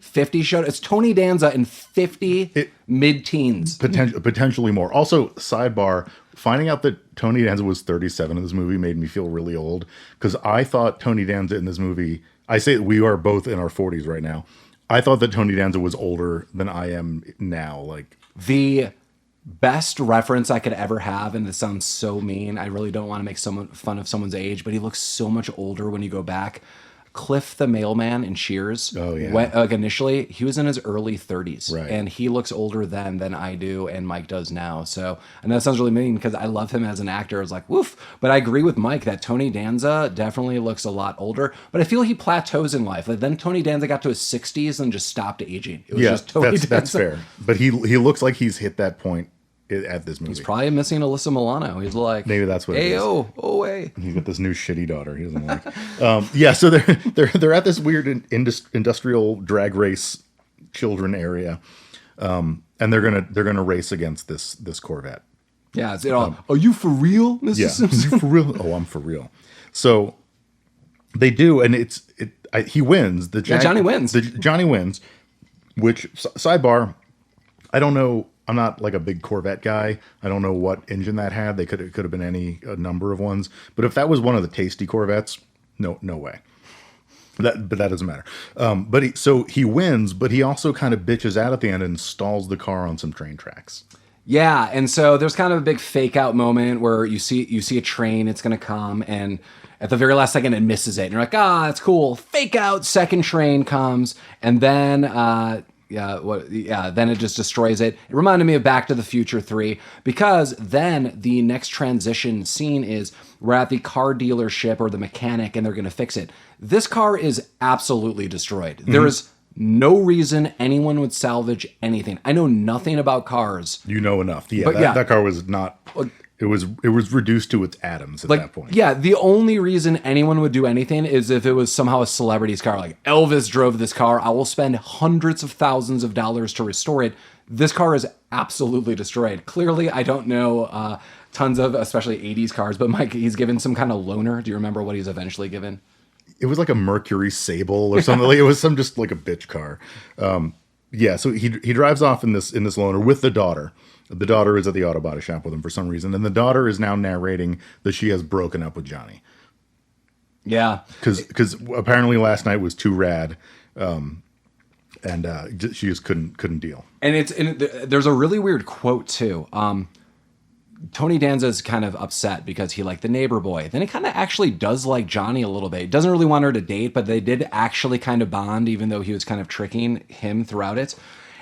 50 showed. It's Tony Danza and 50 mid-teens. Potentially more. Also, sidebar, finding out that Tony Danza was 37 in this movie made me feel really old. Because I thought Tony Danza in this movie, I say we are both in our 40s right now. I thought that Tony Danza was older than I am now. Like, the best reference I could ever have, and this sounds so mean, I really don't want to make fun of someone's age, but he looks so much older when you go back. Cliff the mailman in Cheers. Oh, yeah. Initially, he was in his early 30s. Right. And he looks older then than I do and Mike does now. So I know that sounds really mean because I love him as an actor. I was like, woof. But I agree with Mike that Tony Danza definitely looks a lot older. But I feel he plateaus in life. Like, then Tony Danza got to his 60s and just stopped aging. It was just Tony Danza. That's fair. But he looks like he's hit that point at this movie. He's probably missing Alyssa Milano. He's like, maybe that's what it is. Hey. He's got this new shitty daughter he doesn't like. So they're at this weird industrial drag race children area, and they're gonna race against this Corvette. Yeah, are you for real, Mr. Simpson? Are you for real? Oh, I'm for real. So they do, and he wins. Johnny wins. Johnny wins. Which sidebar, I don't know. I'm not like a big Corvette guy. I don't know what engine that had. It could have been a number of ones. But if that was one of the tasty Corvettes, no way. But that doesn't matter. So he wins, but he also kind of bitches out at the end and stalls the car on some train tracks. Yeah, and so there's kind of a big fake out moment where you see a train, it's gonna come, and at the very last second it misses it. And you're like, that's cool. Fake out, second train comes, and then then it just destroys it. It reminded me of Back to the Future 3 because then the next transition scene is we're at the car dealership or the mechanic and they're going to fix it. This car is absolutely destroyed. Mm-hmm. There is no reason anyone would salvage anything. I know nothing about cars. You know enough. That car was not... It was reduced to its atoms at that point. Yeah, the only reason anyone would do anything is if it was somehow a celebrity's car. Like, Elvis drove this car. I will spend hundreds of thousands of dollars to restore it. This car is absolutely destroyed. Clearly, I don't know tons of, especially 80s cars, but Mike, he's given some kind of loaner. Do you remember what he's eventually given? It was like a Mercury Sable or something. It was just like a bitch car. So he drives off in this loaner with the daughter. The daughter is at the auto body shop with him for some reason, and the daughter is now narrating that she has broken up with Johnny. Yeah, because apparently last night was too rad, and she just couldn't deal. And there's a really weird quote too. Tony Danza's kind of upset because he liked the neighbor boy. Then he kind of actually does like Johnny a little bit. He doesn't really want her to date, but they did actually kind of bond, even though he was kind of tricking him throughout it.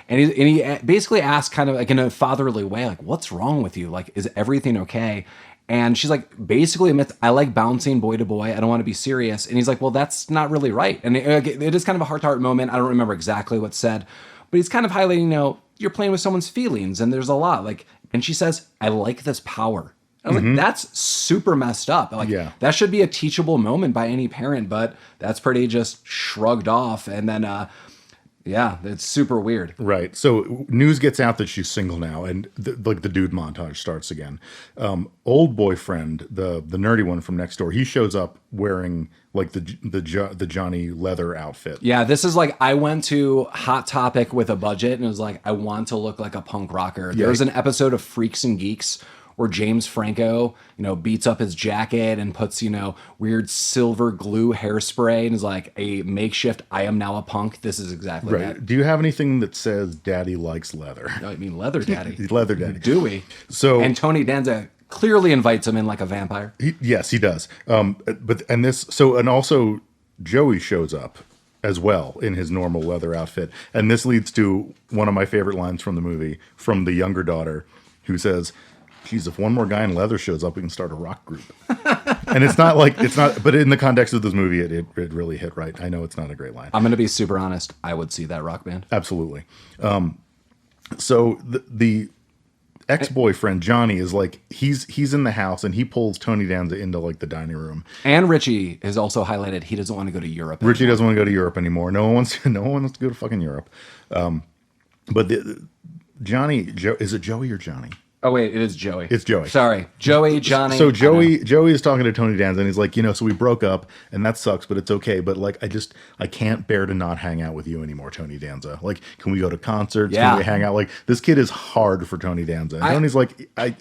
And he basically asked kind of like in a fatherly way, like, what's wrong with you? Like, is everything okay? And she's like, basically admits, I like bouncing boy to boy. I don't want to be serious. And he's like, well, that's not really right. And it is kind of a heart-to-heart moment. I don't remember exactly what's said, but he's kind of highlighting, you're playing with someone's feelings and there's a lot. And she says, I like this power. I was like, that's super messed up. Like, that should be a teachable moment by any parent, but that's pretty just shrugged off. And then, yeah, it's super weird. Right. So news gets out that she's single now, and the dude montage starts again. Old boyfriend, the nerdy one from next door, he shows up wearing like the Johnny leather outfit. Yeah, this is like, I went to Hot Topic with a budget and it was like, I want to look like a punk rocker. Yeah. There's an episode of Freaks and Geeks where James Franco, beats up his jacket and puts, weird silver glue hairspray and is like a makeshift, I am now a punk. This is exactly that. Do you have anything that says daddy likes leather? No, I mean leather daddy. Leather daddy. Do we? And Tony Danza clearly invites him in like a vampire. Yes, he does. And also Joey shows up as well in his normal leather outfit. And this leads to one of my favorite lines from the movie from the younger daughter who says, geez, if one more guy in leather shows up, we can start a rock group. And it's not, but in the context of this movie, it really hit right. I know it's not a great line. I'm going to be super honest. I would see that rock band. Absolutely. So the ex-boyfriend, Johnny, is like, he's in the house and he pulls Tony Danza into like the dining room. And Richie is also highlighted. He doesn't want to go to Europe anymore. Richie doesn't want to go to Europe anymore. No one wants to go to fucking Europe. But Johnny, is it Joey or Johnny? Oh, wait, it is Joey. It's Joey. Sorry. Joey, Johnny. So Joey is talking to Tony Danza, and he's like, so we broke up, and that sucks, but it's okay. But, like, I can't bear to not hang out with you anymore, Tony Danza. Like, can we go to concerts? Yeah. Can we hang out? Like, this kid is hard for Tony Danza. And Tony's like, I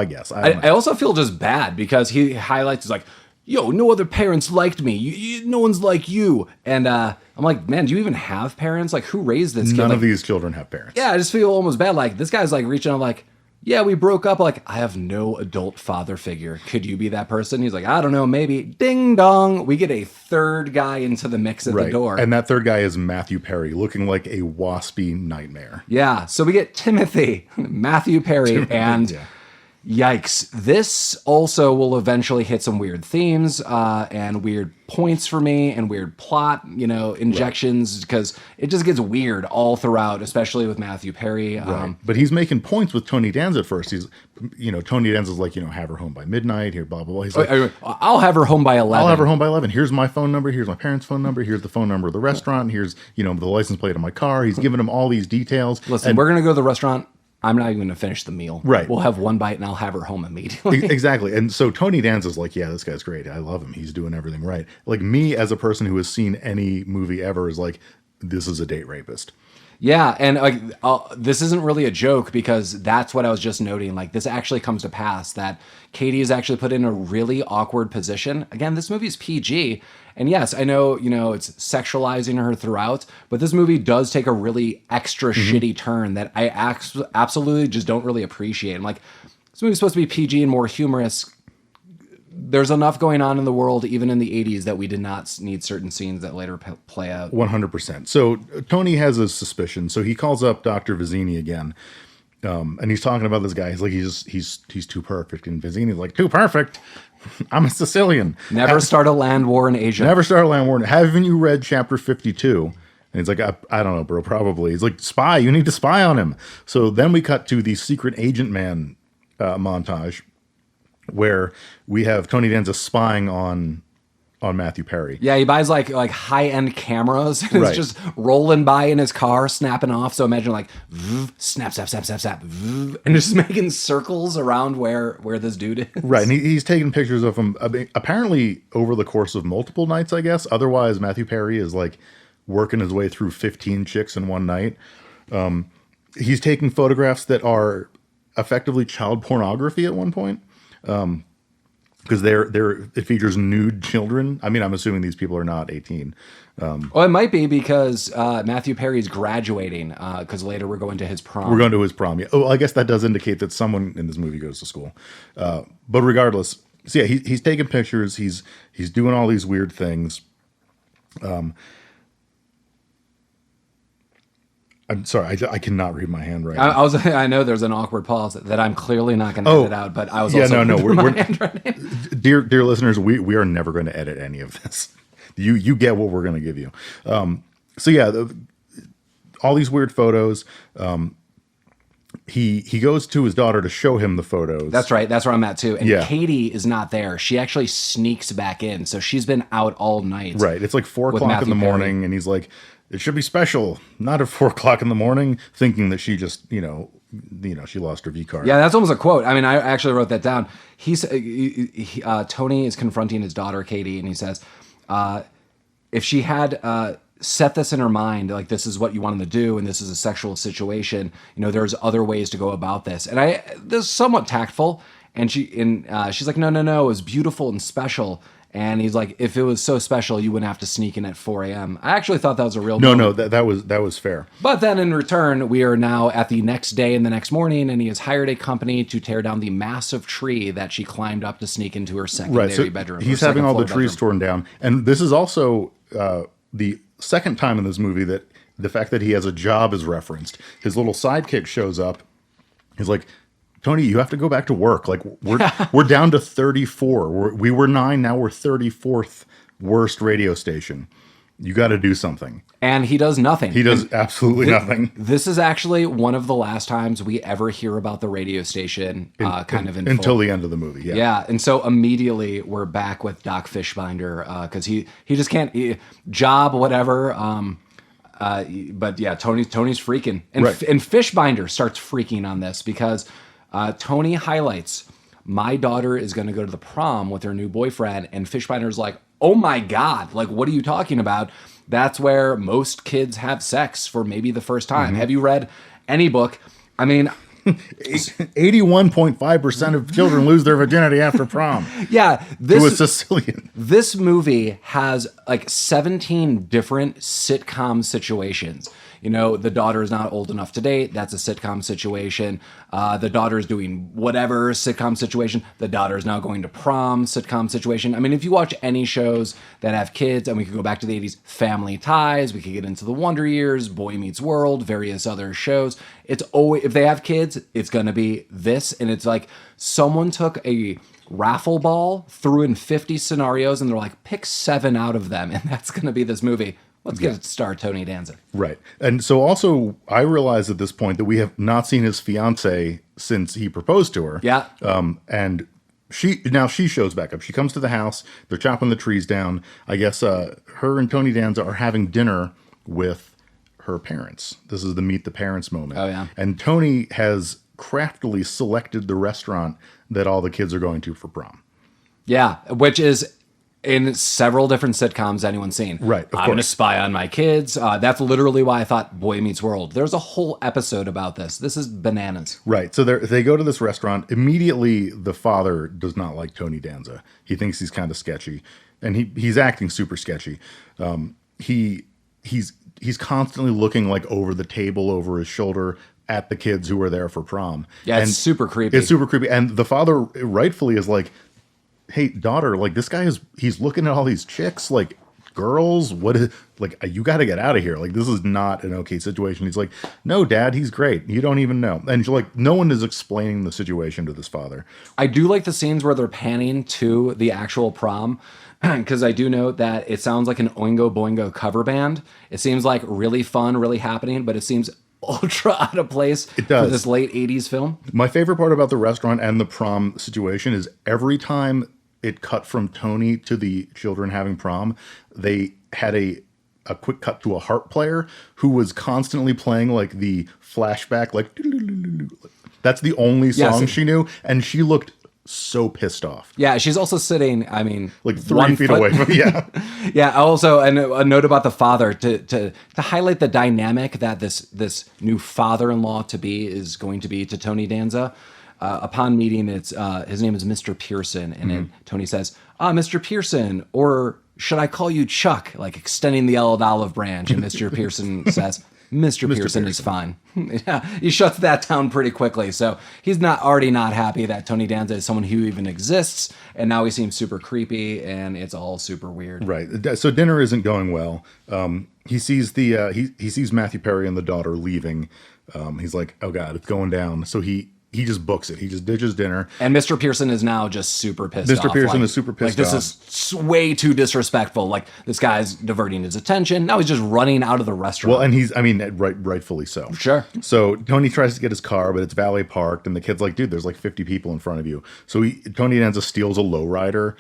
guess. I also feel just bad because he highlights, he's like, yo, no other parents liked me. No one's like you. And I'm like, man, do you even have parents? Like, who raised this kid? None of these children have parents. Yeah, I just feel almost bad. Like, this guy's, like, reaching out, like, yeah, we broke up. Like, I have no adult father figure. Could you be that person? He's like, I don't know, maybe. Ding dong. We get a third guy into the mix at the door. And that third guy is Matthew Perry, looking like a waspy nightmare. Yeah. So we get Timothy, Matthew Perry, and yikes. This also will eventually hit some weird themes and weird points for me and weird plot, injections, because it just gets weird all throughout, especially with Matthew Perry. But he's making points with Tony Danza at first. He's, Tony Danza's like, have her home by midnight here, blah, blah, blah. He's like, I'll have her home by 11. I'll have her home by 11. Here's my phone number. Here's my parents' phone number. Here's the phone number of the restaurant. Here's, the license plate of my car. He's giving him all these details. Listen, we're going to go to the restaurant. I'm not even going to finish the meal. Right. We'll have one bite and I'll have her home immediately. Exactly. And so Tony Danza's like, yeah, this guy's great. I love him. He's doing everything right. Like, me as a person who has seen any movie ever is like, this is a date rapist. Yeah, and this isn't really a joke because that's what I was just noting. Like, this actually comes to pass that Katie is actually put in a really awkward position. Again, this movie is PG, and yes, I know, it's sexualizing her throughout, but this movie does take a really extra shitty turn that I absolutely just don't really appreciate. I'm like, this movie's supposed to be PG and more humorous. There's enough going on in the world, even in the 80s, that we did not need certain scenes that later play out. 100%. So Tony has a suspicion. So he calls up Dr. Vizzini again. And he's talking about this guy. He's like, he's too perfect. And Vizzini's like, too perfect? I'm a Sicilian. Never start a land war in Asia. Never start a land war. Haven't you read chapter 52? And he's like, I don't know, bro, probably. He's like, spy. You need to spy on him. So then we cut to the secret agent man montage, where we have Tony Danza spying on Matthew Perry. Yeah, he buys like high-end cameras and it's just rolling by in his car, snapping off. So imagine like snap, snap, snap, snap, snap, and just making circles around where this dude is. Right, and he's taking pictures of him apparently over the course of multiple nights, I guess. Otherwise, Matthew Perry is like working his way through 15 chicks in one night. He's taking photographs that are effectively child pornography at one point. Because it features nude children. I mean, I'm assuming these people are not 18. Well, it might be because Matthew Perry's graduating. Because later we're going to his prom. We're going to his prom. Yeah. Oh, I guess that does indicate that someone in this movie goes to school. But regardless, so yeah, he's taking pictures. He's doing all these weird things. I'm sorry, I cannot read my hand right now. I know there's an awkward pause that I'm clearly not going to edit out, but I was also we're hand right now. Dear listeners, we are never going to edit any of this. You get what we're going to give you. So yeah, all these weird photos. he goes to his daughter to show him the photos. That's right. That's where I'm at too. And Yeah. Katie is not there. She actually sneaks back in. So she's been out all night. Right. It's like 4 with o'clock in Matthew the Perry. morning, and he's like, "It should be special, not at 4 o'clock in the morning," thinking that she just, she lost her V card. Yeah, that's almost a quote. I mean, I actually wrote that down. Tony is confronting his daughter, Katie, and he says, if she had set this in her mind, like this is what you wanted to do, and this is a sexual situation, there's other ways to go about this. And this is somewhat tactful. And she's like, no, it was beautiful and special. And he's like, if it was so special, you wouldn't have to sneak in at 4 a.m. I actually thought that was a real moment. No, that was fair. But then in return, we are now at the next day and the next morning, and he has hired a company to tear down the massive tree that she climbed up to sneak into her secondary bedroom. He's having all the trees torn down. And this is also the second time in this movie that the fact that he has a job is referenced. His little sidekick shows up. He's like, "Tony, you have to go back to work. Like we're down to 34. We were 9, now we're 34th worst radio station. You got to do something." And he does nothing. He does absolutely nothing. This is actually one of the last times we ever hear about the radio station in until full. the end of the movie. Yeah. Yeah, and so immediately we're back with Doc Fishbinder because he just can't job whatever. But yeah, Tony's freaking, and Right. and Fishbinder starts freaking on this because Tony highlights, my daughter is going to go to the prom with her new boyfriend, and Fishbinder's like, oh my God, like what are you talking about? That's where most kids have sex for maybe the first time. Have you read any book? I mean, 81.5% of children lose their virginity after prom. yeah, To a Sicilian. This movie has like 17 different sitcom situations. The daughter is not old enough to date. That's a sitcom situation. The daughter is doing whatever sitcom situation. The daughter is now going to prom sitcom situation. I mean, if you watch any shows that have kids, and we could go back to the 80s, Family Ties, we could get into the Wonder Years, Boy Meets World, various other shows. It's always, if they have kids, it's going to be this. And it's like someone took a raffle ball, threw in 50 scenarios, and they're like, pick 7 out of them. And that's going to be this movie. Let's get it to star Tony Danza. Right. And so also, I realize at this point that we have not seen his fiance since he proposed to her. Yeah. And she shows back up. She comes to the house. They're chopping the trees down. I guess her and Tony Danza are having dinner with her parents. This is the meet the parents moment. Oh, yeah. And Tony has craftily selected the restaurant that all the kids are going to for prom. Yeah, which is in several different sitcoms anyone's seen. Right, of I'm going to course. spy on my kids. That's literally why I thought Boy Meets World. There's a whole episode about this. This is bananas. Right. So they go to this restaurant. Immediately, the father does not like Tony Danza. He thinks he's kind of sketchy, and he's acting super sketchy. He's constantly looking like over the table, over his shoulder at the kids who are there for prom. Yeah, it's super creepy. It's super creepy. And the father rightfully is like, "Hey, daughter, like this guy he's looking at all these chicks, like girls. What is, like, you got to get out of here. Like, this is not an okay situation." He's like, "No, Dad, he's great. You don't even know." And like, no one is explaining the situation to this father. I do like the scenes where they're panning to the actual prom, because I do know that it sounds like an Oingo Boingo cover band. It seems like really fun, really happening, but it seems ultra out of place It does. for this late 80s film. My favorite part about the restaurant and the prom situation is every time it cut from Tony to the children having prom, they had a quick cut to a harp player who was constantly playing like the flashback, like that's the only song she knew, and she looked so pissed off. Yeah, she's also sitting, I mean, Like 3 feet away from yeah. Yeah, also, and a note about the father to highlight the dynamic that this new father-in-law to be is going to be to Tony Danza. Upon meeting, his name is Mr. Pearson, and then Tony says, Mr. Pearson, or should I call you Chuck? Like extending the olive branch, and Mr. Pearson says, Mr. Pearson is fine. Yeah, he shuts that down pretty quickly. So he's already not happy that Tony Danza is someone who even exists, and now he seems super creepy, and it's all super weird. Right. So dinner isn't going well. He sees he sees Matthew Perry and the daughter leaving. He's like, "Oh God, it's going down." So he he just books it. He just ditches dinner. And Mr. Pearson is now just super pissed off. Mr. Pearson is super pissed off. This is way too disrespectful. Like, this guy's diverting his attention. Now he's just running out of the restaurant. Well, and rightfully so. Sure. So Tony tries to get his car, but it's valet parked, and the kid's like, dude, there's like 50 people in front of you. So Tony Danza steals a lowrider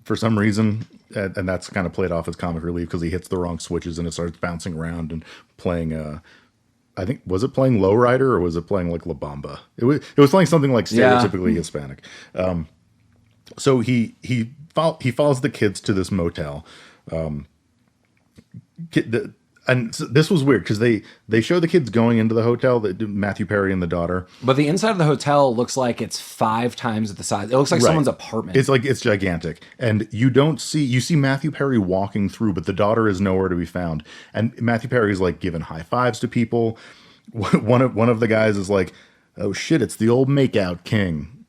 for some reason, and that's kind of played off as comic relief because he hits the wrong switches and it starts bouncing around and playing I think, was it playing Lowrider or was it playing like La Bamba? It was playing something like stereotypically Hispanic. So he follows the kids to this motel. And so this was weird because they show the kids going into the hotel, Matthew Perry and the daughter. But the inside of the hotel looks like it's 5 times the size. It looks like someone's apartment. It's gigantic. And you see Matthew Perry walking through, but the daughter is nowhere to be found. And Matthew Perry's like giving high fives to people. One of the guys is like, oh shit, it's the old makeout king.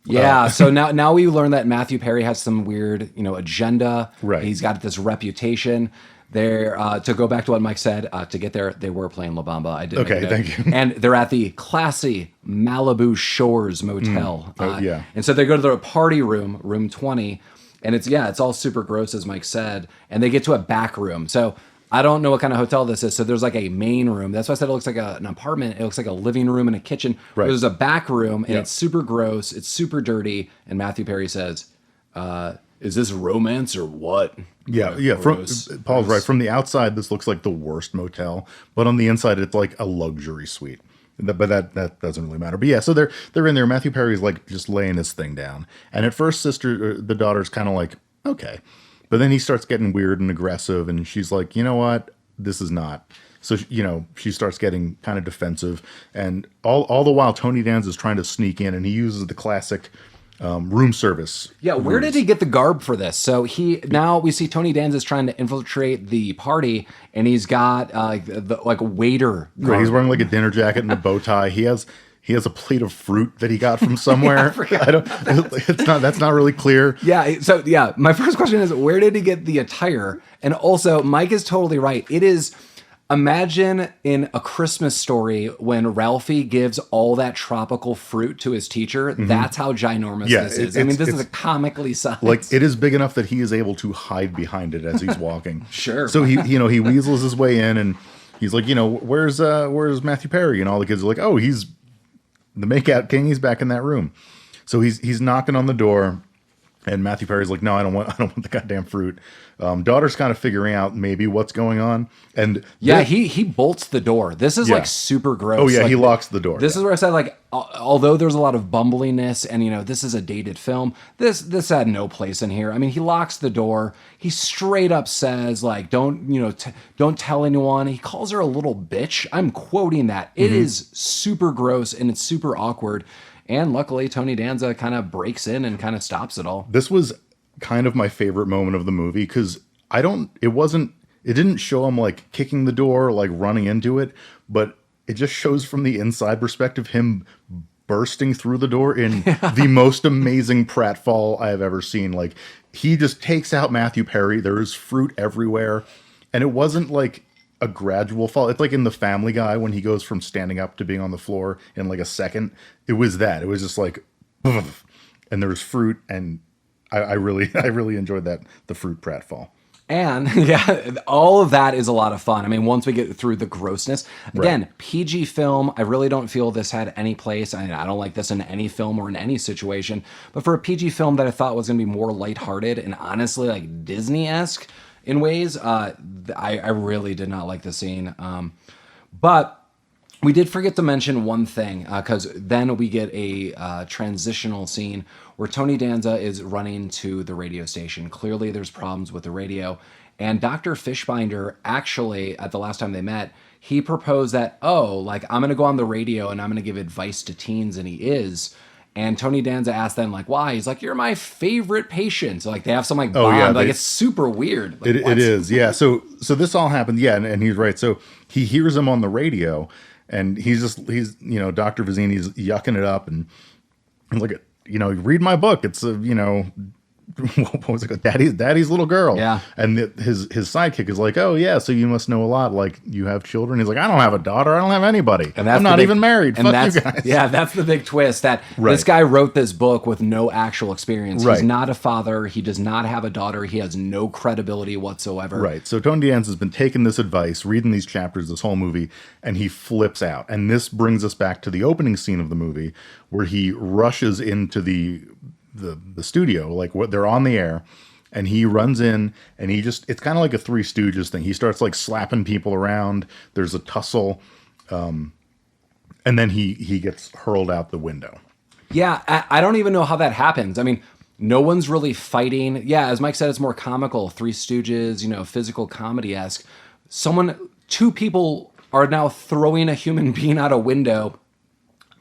Yeah, so now we learn that Matthew Perry has some weird, agenda. Right. He's got this reputation. They're to go back to what Mike said, to get there, they were playing La Bamba. I didn't. Okay, thank you. And they're at the classy Malibu Shores Motel. Yeah. And so they go to the party room, room 20, and it's all super gross, as Mike said. And they get to a back room. So I don't know what kind of hotel this is. So there's like a main room. That's why I said it looks like an apartment. It looks like a living room and a kitchen. Right. There's a back room, and it's super gross. It's super dirty. And Matthew Perry says, is this romance or what? Yeah. Paul's right. From the outside, this looks like the worst motel, but on the inside, it's like a luxury suite. But that doesn't really matter. But yeah, so they're in there. Matthew Perry's like just laying his thing down, and at first, the daughter's kind of like, okay, but then he starts getting weird and aggressive, and she's like, you know what, this is not. So she starts getting kind of defensive, and all the while Tony Danza is trying to sneak in, and he uses the classic room service. Yeah, where did he get the garb for this? So now we see Tony Danza's trying to infiltrate the party, and he's got like a waiter. Right, he's wearing like a dinner jacket and a bow tie. He has a plate of fruit that he got from somewhere. That's not really clear. Yeah. So yeah, my first question is, where did he get the attire? And also, Mike is totally right. It is. Imagine in A Christmas Story when Ralphie gives all that tropical fruit to his teacher. Mm-hmm. That's how ginormous this is. This is a comically sized. Like, it is big enough that he is able to hide behind it as he's walking. Sure. So he weasels his way in, and he's like, where's Matthew Perry? And all the kids are like, oh, he's the makeout king. He's back in that room. So he's knocking on the door. And Matthew Perry's like, no, I don't want the goddamn fruit. Daughter's kind of figuring out maybe what's going on. And he bolts the door. This is like super gross. Oh yeah, like, he locks the door. This is where I said, like, although there's a lot of bumbliness and this is a dated film, this had no place in here. I mean, he locks the door. He straight up says, like, don't tell anyone. He calls her a little bitch. I'm quoting that. It is super gross and it's super awkward. And luckily, Tony Danza kind of breaks in and kind of stops it all. This was kind of my favorite moment of the movie because it didn't show him like kicking the door, like running into it, but it just shows from the inside perspective him bursting through the door in the most amazing pratfall I have ever seen. Like, he just takes out Matthew Perry. There is fruit everywhere, and it wasn't like a gradual fall. It's like in The Family Guy when he goes from standing up to being on the floor in like a second. It was that. It was just like, and there was fruit, and I really enjoyed the fruit pratfall. And yeah, all of that is a lot of fun. I mean, once we get through the grossness, again, PG film, I really don't feel this had any place. I don't like this in any film or in any situation, but for a PG film that I thought was going to be more lighthearted and honestly like Disney-esque in ways, I really did not like the scene. But we did forget to mention one thing, because then we get a transitional scene where Tony Danza is running to the radio station. Clearly there's problems with the radio. And Dr. Fishbinder, actually, at the last time they met, he proposed that, I'm going to go on the radio and I'm going to give advice to teens, and he is. And Tony Danza asked them, like, why? He's like, you're my favorite patient. So, like, they have some, like, bond. It's super weird. Like, it is, yeah. So this all happened, yeah, and he's right. So he hears him on the radio, and he's Dr. Vizzini's yucking it up, and he's like, read my book. It's what was it called? Daddy's little girl. Yeah. And his sidekick is like, oh yeah, so you must know a lot. Like, you have children. He's like, I don't have a daughter. I don't have anybody. And I'm not even married. And Fuck you guys. Yeah, that's the big twist. That this guy wrote this book with no actual experience. He's not a father. He does not have a daughter. He has no credibility whatsoever. Right. So Tony Danza has been taking this advice, reading these chapters, this whole movie, and he flips out. And this brings us back to the opening scene of the movie, where he rushes into the studio, like what they're on the air, and he runs in, and it's kind of like a Three Stooges thing. He starts like slapping people around. There's a tussle, and then he gets hurled out the window. Yeah, I don't even know how that happens. I mean, no one's really fighting. Yeah, as Mike said, it's more comical, Three Stooges, physical comedy-esque. Two people are now throwing a human being out a window.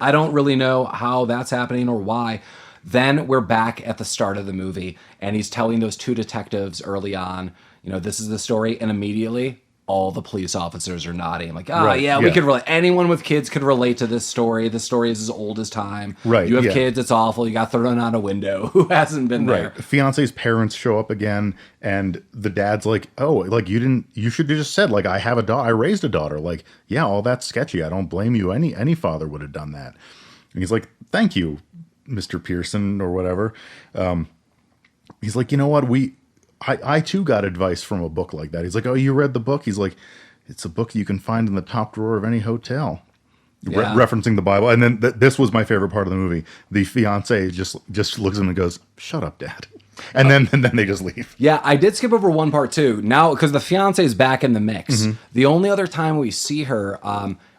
I don't really know how that's happening or why. Then we're back at the start of the movie, and he's telling those two detectives early on, this is the story, and immediately all the police officers are nodding. Like, we could relate. Anyone with kids could relate to this story. This story is as old as time. Right. You have kids, it's awful. You got thrown out a window. Who hasn't been there? Right. Fiance's parents show up again, and the dad's like, oh, like you should have just said, like, I have a daughter. I raised a daughter. Like, yeah, all that's sketchy. I don't blame you. Any father would have done that. And he's like, thank you, Mr. Pearson or whatever. He's like, you know what? I too got advice from a book like that. He's like, oh, you read the book? He's like, it's a book you can find in the top drawer of any hotel. Yeah. Referencing the Bible. And then this was my favorite part of the movie. The fiance just looks at him and goes, shut up, Dad. And then they just leave. Yeah, I did skip over one part too. Now, because the fiance is back in the mix. Mm-hmm. The only other time we see her,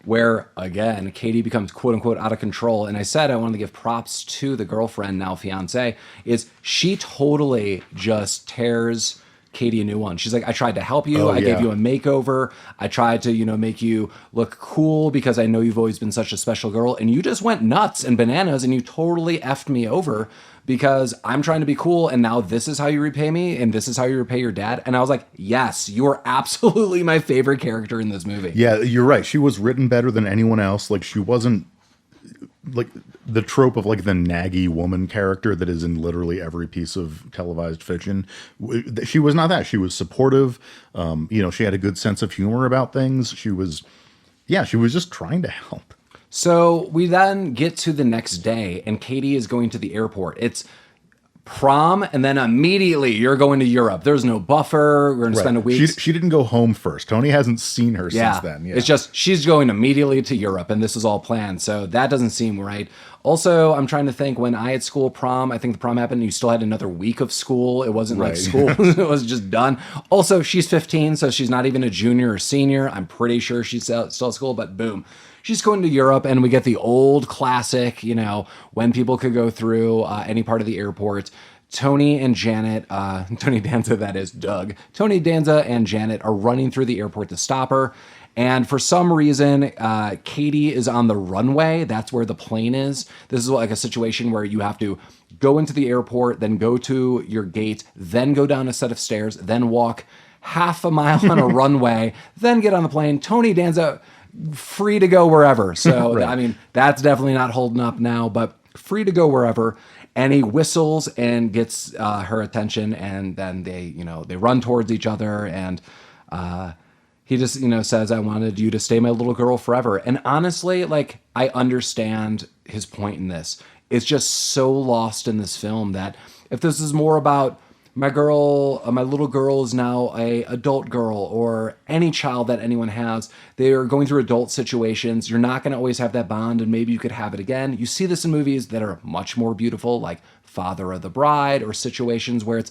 where, again, Katie becomes quote-unquote out of control, and I said I wanted to give props to the girlfriend, now fiance, is she totally just tears Katie a new one. She's like, I tried to help you. I gave you a makeover. I tried to, make you look cool because I know you've always been such a special girl, and you just went nuts and bananas, and you totally effed me over because I'm trying to be cool, and now this is how you repay me, and this is how you repay your dad. And I was like, yes, you are absolutely my favorite character in this movie. Yeah, you're right. She was written better than anyone else. Like, she wasn't like the trope of like the naggy woman character that is in literally every piece of televised fiction. She was not that. She was supportive. She had a good sense of humor about things. She was just trying to help. So we then get to the next day, and Katie is going to the airport. It's prom, and then immediately you're going to Europe. There's no buffer. We're going to spend a week. She didn't go home first. Tony hasn't seen her since then. Yeah. It's just she's going immediately to Europe, and this is all planned. So that doesn't seem right. Also, I'm trying to think, when I had school prom, I think the prom happened, and you still had another week of school. It wasn't like school. It was just done. Also, she's 15, so she's not even a junior or senior. I'm pretty sure she's still at school, but boom. She's going to Europe, and we get the old classic, when people could go through any part of the airport. Tony and Janet, Tony Danza, that is Doug. Tony Danza and Janet are running through the airport to stop her. And for some reason, Katie is on the runway. That's where the plane is. This is like a situation where you have to go into the airport, then go to your gate, then go down a set of stairs, then walk half a mile on a runway, then get on the plane. Tony Danza, free to go wherever. So, I mean, that's definitely not holding up now, but free to go wherever. And he whistles and gets her attention, and then they run towards each other, and he just, says, I wanted you to stay my little girl forever. And honestly, like, I understand his point in this. It's just so lost in this film that if this is more about my little girl is now a adult girl, or any child that anyone has, they are going through adult situations. You're not going to always have that bond, and maybe you could have it again. You see this in movies that are much more beautiful, like Father of the Bride, or situations where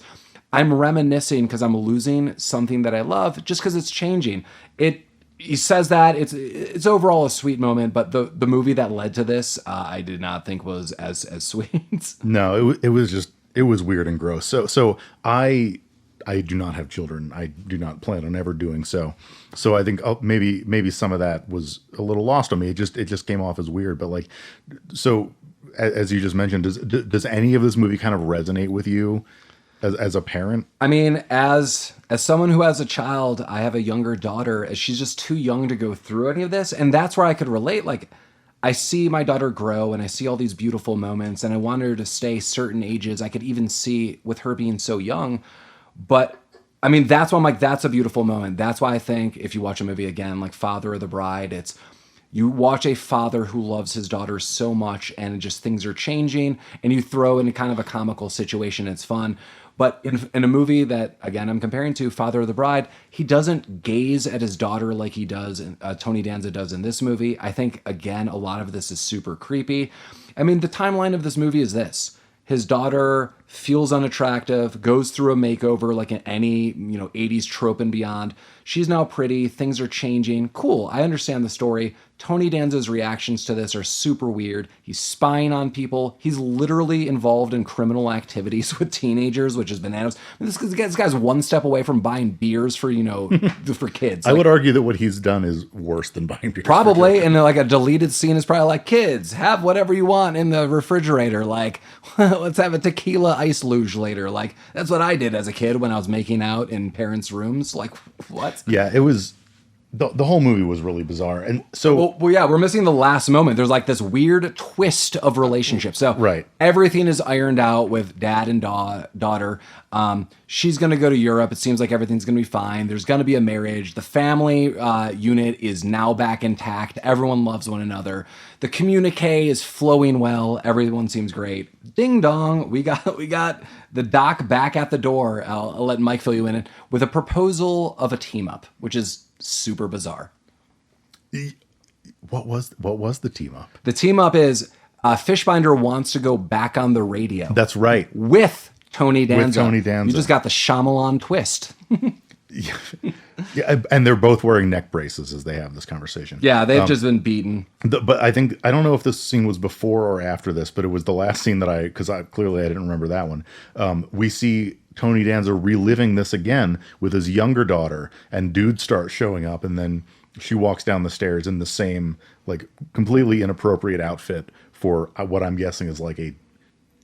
I'm reminiscing because I'm losing something that I love just because it's changing. He says that it's overall a sweet moment, but the movie that led to this, I did not think was as sweet. No, it was weird and gross. So I do not have children. I do not plan on ever doing so. So I think maybe some of that was a little lost on me. It just came off as weird. But like, so as you just mentioned, does any of this movie kind of resonate with you as a parent? I mean, as someone who has a child, I have a younger daughter. She's just too young to go through any of this, and that's where I could relate. Like, I see my daughter grow and I see all these beautiful moments and I want her to stay certain ages. I could even see with her being so young. But I mean, that's why I'm like, that's a beautiful moment. That's why I think if you watch a movie again, like Father of the Bride, it's you watch a father who loves his daughter so much and just things are changing and you throw in kind of a comical situation. It's fun. But in a movie that, again, I'm comparing to Father of the Bride, he doesn't gaze at his daughter like he does, Tony Danza does in this movie. I think, again, a lot of this is super creepy. I mean, the timeline of this movie is this. His daughter feels unattractive, goes through a makeover like in any, 80s trope and beyond. She's now pretty. Things are changing. Cool. I understand the story. Tony Danza's reactions to this are super weird. He's spying on people. He's literally involved in criminal activities with teenagers, which is bananas. I mean, this guy's one step away from buying beers for, for kids. I would argue that what he's done is worse than buying beers. Probably. And like a deleted scene is probably like, kids, have whatever you want in the refrigerator. Like, let's have a tequila ice luge later. Like, that's what I did as a kid when I was making out in parents' rooms. Like, what? Yeah, it was... The whole movie was really bizarre. And so... Well, yeah, we're missing the last moment. There's like this weird twist of relationship. So right. Everything is ironed out with dad and daughter. She's going to go to Europe. It seems like everything's going to be fine. There's going to be a marriage. The family unit is now back intact. Everyone loves one another. The communique is flowing well. Everyone seems great. Ding dong. We got the doc back at the door. I'll let Mike fill you in with a proposal of a team up, which is super bizarre. What was the team up? The team up is Fishbinder wants to go back on the radio. That's right. With Tony Danza. With Tony Danza. You just got the Shyamalan twist. Yeah, and they're both wearing neck braces as they have this conversation. Yeah, they've just been beaten. But I don't know if this scene was before or after this, but it was the last scene that because clearly I didn't remember that one. We see Tony Danza reliving this again with his younger daughter, and dudes start showing up, and then she walks down the stairs in the same like completely inappropriate outfit for what I'm guessing is like a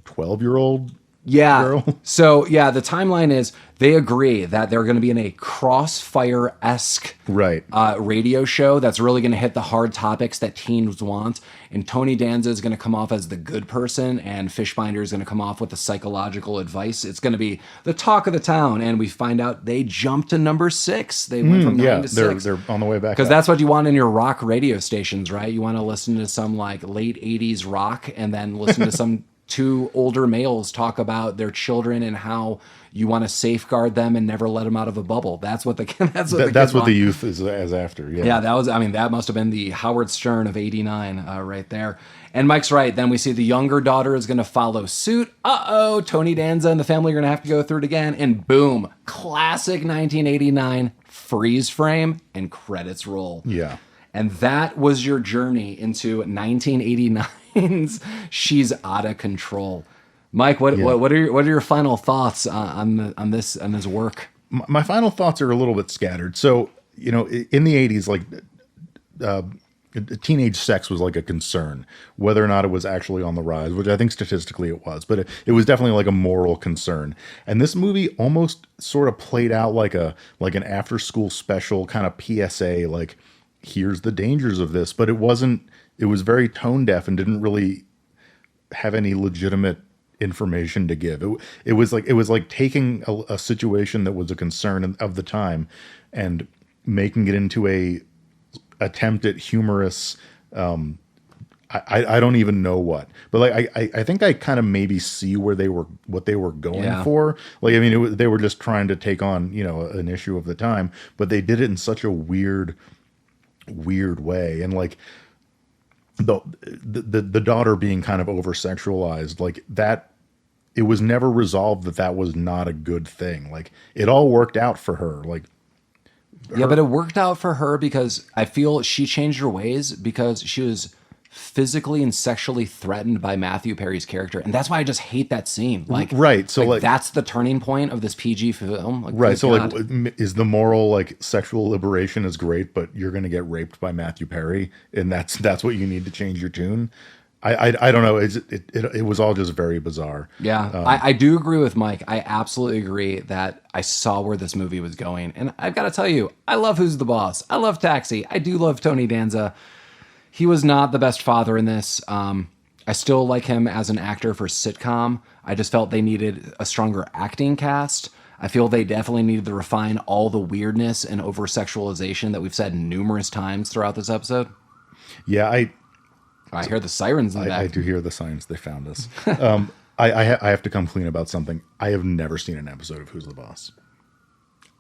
12-year-old girl. So yeah, the timeline is they agree that they're going to be in a Crossfire-esque radio show that's really going to hit the hard topics that teens want. And Tony Danza is going to come off as the good person, and Fishbinder is going to come off with the psychological advice. It's going to be the talk of the town, and we find out they jumped to number 6. They went from 9 to 6. They're on the way back. Because that's what you want in your rock radio stations, right? You want to listen to some like late 80s rock, and then listen to some two older males talk about their children and how you want to safeguard them and never let them out of a bubble. That's what the the youth is as after. Yeah, that must have been the Howard Stern of '89 right there. And Mike's right. Then we see the younger daughter is going to follow suit. Tony Danza and the family are going to have to go through it again. And boom, classic 1989 freeze frame and credits roll. Yeah. And that was your journey into 1989's She's Outta Control. Mike, what are your final thoughts on this work? My final thoughts are a little bit scattered. So, in the 80s, like teenage sex was like a concern, whether or not it was actually on the rise, which I think statistically it was, but it was definitely like a moral concern. And this movie almost sort of played out like an after school special kind of PSA, like, here's the dangers of this, but it was very tone deaf and didn't really have any legitimate information to give. It was like taking a situation that was a concern of the time and making it into a attempt at humorous, I don't even know what, but like, I think I kind of maybe see what they were going for. Like, I mean, they were just trying to take on, an issue of the time, but they did it in such a weird way. And like the daughter being kind of over sexualized, like that, it was never resolved that was not a good thing. Like, it all worked out for her. Like, but it worked out for her because I feel she changed her ways because she was physically and sexually threatened by Matthew Perry's character, and that's why I just hate that scene. Like, right, so like that's the turning point of this PG film. Like, right, so God. Like, is the moral like sexual liberation is great, but you're going to get raped by Matthew Perry, and that's what you need to change your tune? I don't know. It was all just very bizarre. Yeah, I do agree with Mike. I absolutely agree that I saw where this movie was going, and I've got to tell you, I love Who's the Boss. I love Taxi. I do love Tony Danza. He was not the best father in this. I still like him as an actor for sitcom. I just felt they needed a stronger acting cast. I feel they definitely needed to refine all the weirdness and over-sexualization that we've said numerous times throughout this episode. Yeah, I hear the sirens in the back. I do hear the signs. They found us. I have to come clean about something. I have never seen an episode of Who's the Boss.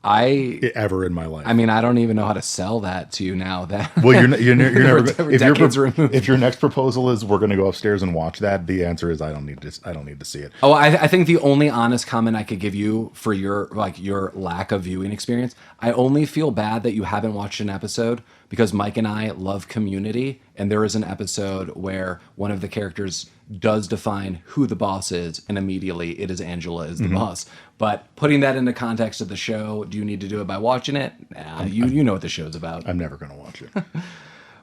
Ever in my life. I mean, I don't even know how to sell that to you now. That well, you're never removed. If your next proposal is we're going to go upstairs and watch that, the answer is I don't need to see it. Oh, I think the only honest comment I could give you for your lack of viewing experience, I only feel bad that you haven't watched an episode because Mike and I love Community, and there is an episode where one of the characters does define who the boss is, and immediately it is Angela is the boss. But putting that into context of the show, do you need to do it by watching it? Nah, you know what the show's about. I'm never going to watch it.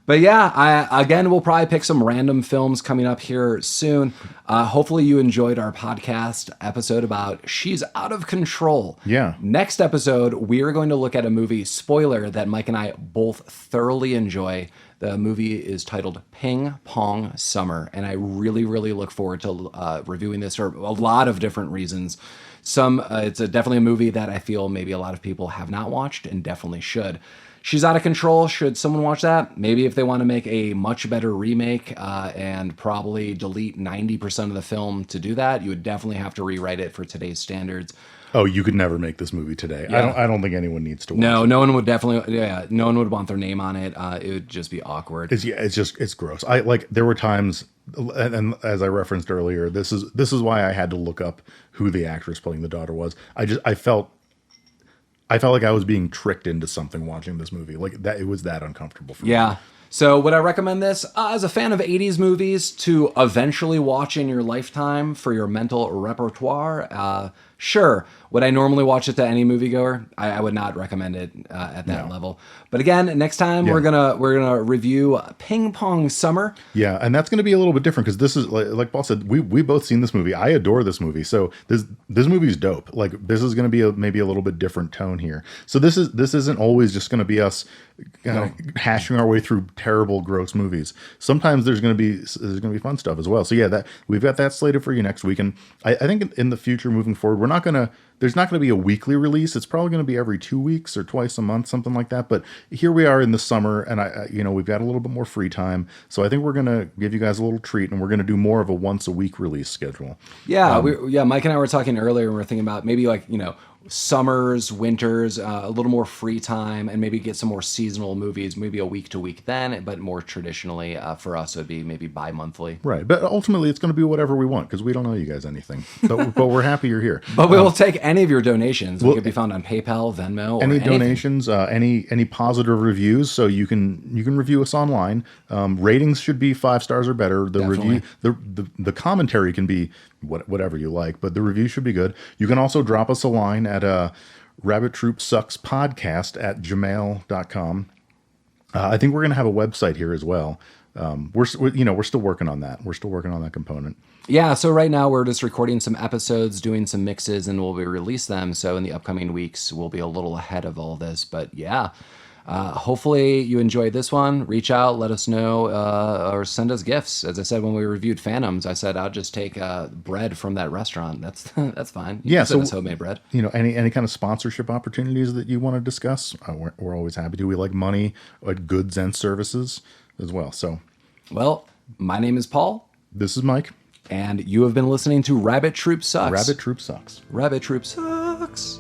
But yeah, we'll probably pick some random films coming up here soon. Hopefully you enjoyed our podcast episode about She's Out of Control. Yeah. Next episode, we are going to look at a movie, spoiler, that Mike and I both thoroughly enjoy. The movie is titled Ping Pong Summer, and I really, really look forward to reviewing this for a lot of different reasons. It's definitely a movie that I feel maybe a lot of people have not watched and definitely should. She's Out of Control. Should someone watch that? Maybe if they want to make a much better remake and probably delete 90% of the film to do that, you would definitely have to rewrite it for today's standards. Oh, you could never make this movie today. Yeah. I don't think anyone needs to watch it. No one would definitely. Yeah, no one would want their name on it. It would just be awkward. It's gross. There were times, and as I referenced earlier, this is why I had to look up who the actress playing the daughter was. I felt like I was being tricked into something watching this movie. Like that, it was that uncomfortable for me. Yeah. So would I recommend this as a fan of 80s movies to eventually watch in your lifetime for your mental repertoire? Sure. Would I normally watch it to any moviegoer? I would not recommend it at that level. But again, next time we're gonna review Ping Pong Summer. Yeah, and that's gonna be a little bit different because this is like Paul said, we both seen this movie. I adore this movie, so this movie's dope. Like this is gonna be maybe a little bit different tone here. So this isn't always just gonna be us hashing our way through terrible, gross movies. Sometimes there's gonna be fun stuff as well. So yeah, we've got that slated for you next week, and I think in the future moving forward, there's not going to be a weekly release. It's probably going to be every 2 weeks or twice a month, something like that. But here we are in the summer, and we've got a little bit more free time. So I think we're going to give you guys a little treat, and we're going to do more of a once a week release schedule. Yeah, Mike and I were talking earlier, and we were thinking about maybe summers, winters, a little more free time, and maybe get some more seasonal movies, maybe a week to week then, but more traditionally for us it would be maybe bi-monthly. Right, but ultimately it's going to be whatever we want because we don't know you guys anything, but we're happy you're here. But we will take any of your donations. We could be found on PayPal, Venmo, or any anything. donations, any positive reviews, so you can review us online. Ratings should be 5 stars or better. The Definitely. review, the commentary can be whatever you like, but the review should be good. You can also drop us a line at rabbittroopsuckspodcast@gmail.com. I think we're going to have a website here as well. We're still working on that. We're still working on that component. Yeah, so right now we're just recording some episodes, doing some mixes, and we'll release them. So in the upcoming weeks, we'll be a little ahead of all this. But yeah, hopefully you enjoyed this one. Reach out, let us know, or send us gifts. As I said when we reviewed Phantoms, I said I'll just take bread from that restaurant. That's fine. You can send us homemade bread. Any kind of sponsorship opportunities that you want to discuss, we're always happy to. We like money, goods and services as well. So, well, my name is Paul. This is Mike. And you have been listening to Rabbit Troop Sucks. Rabbit Troop Sucks. Rabbit Troop Sucks.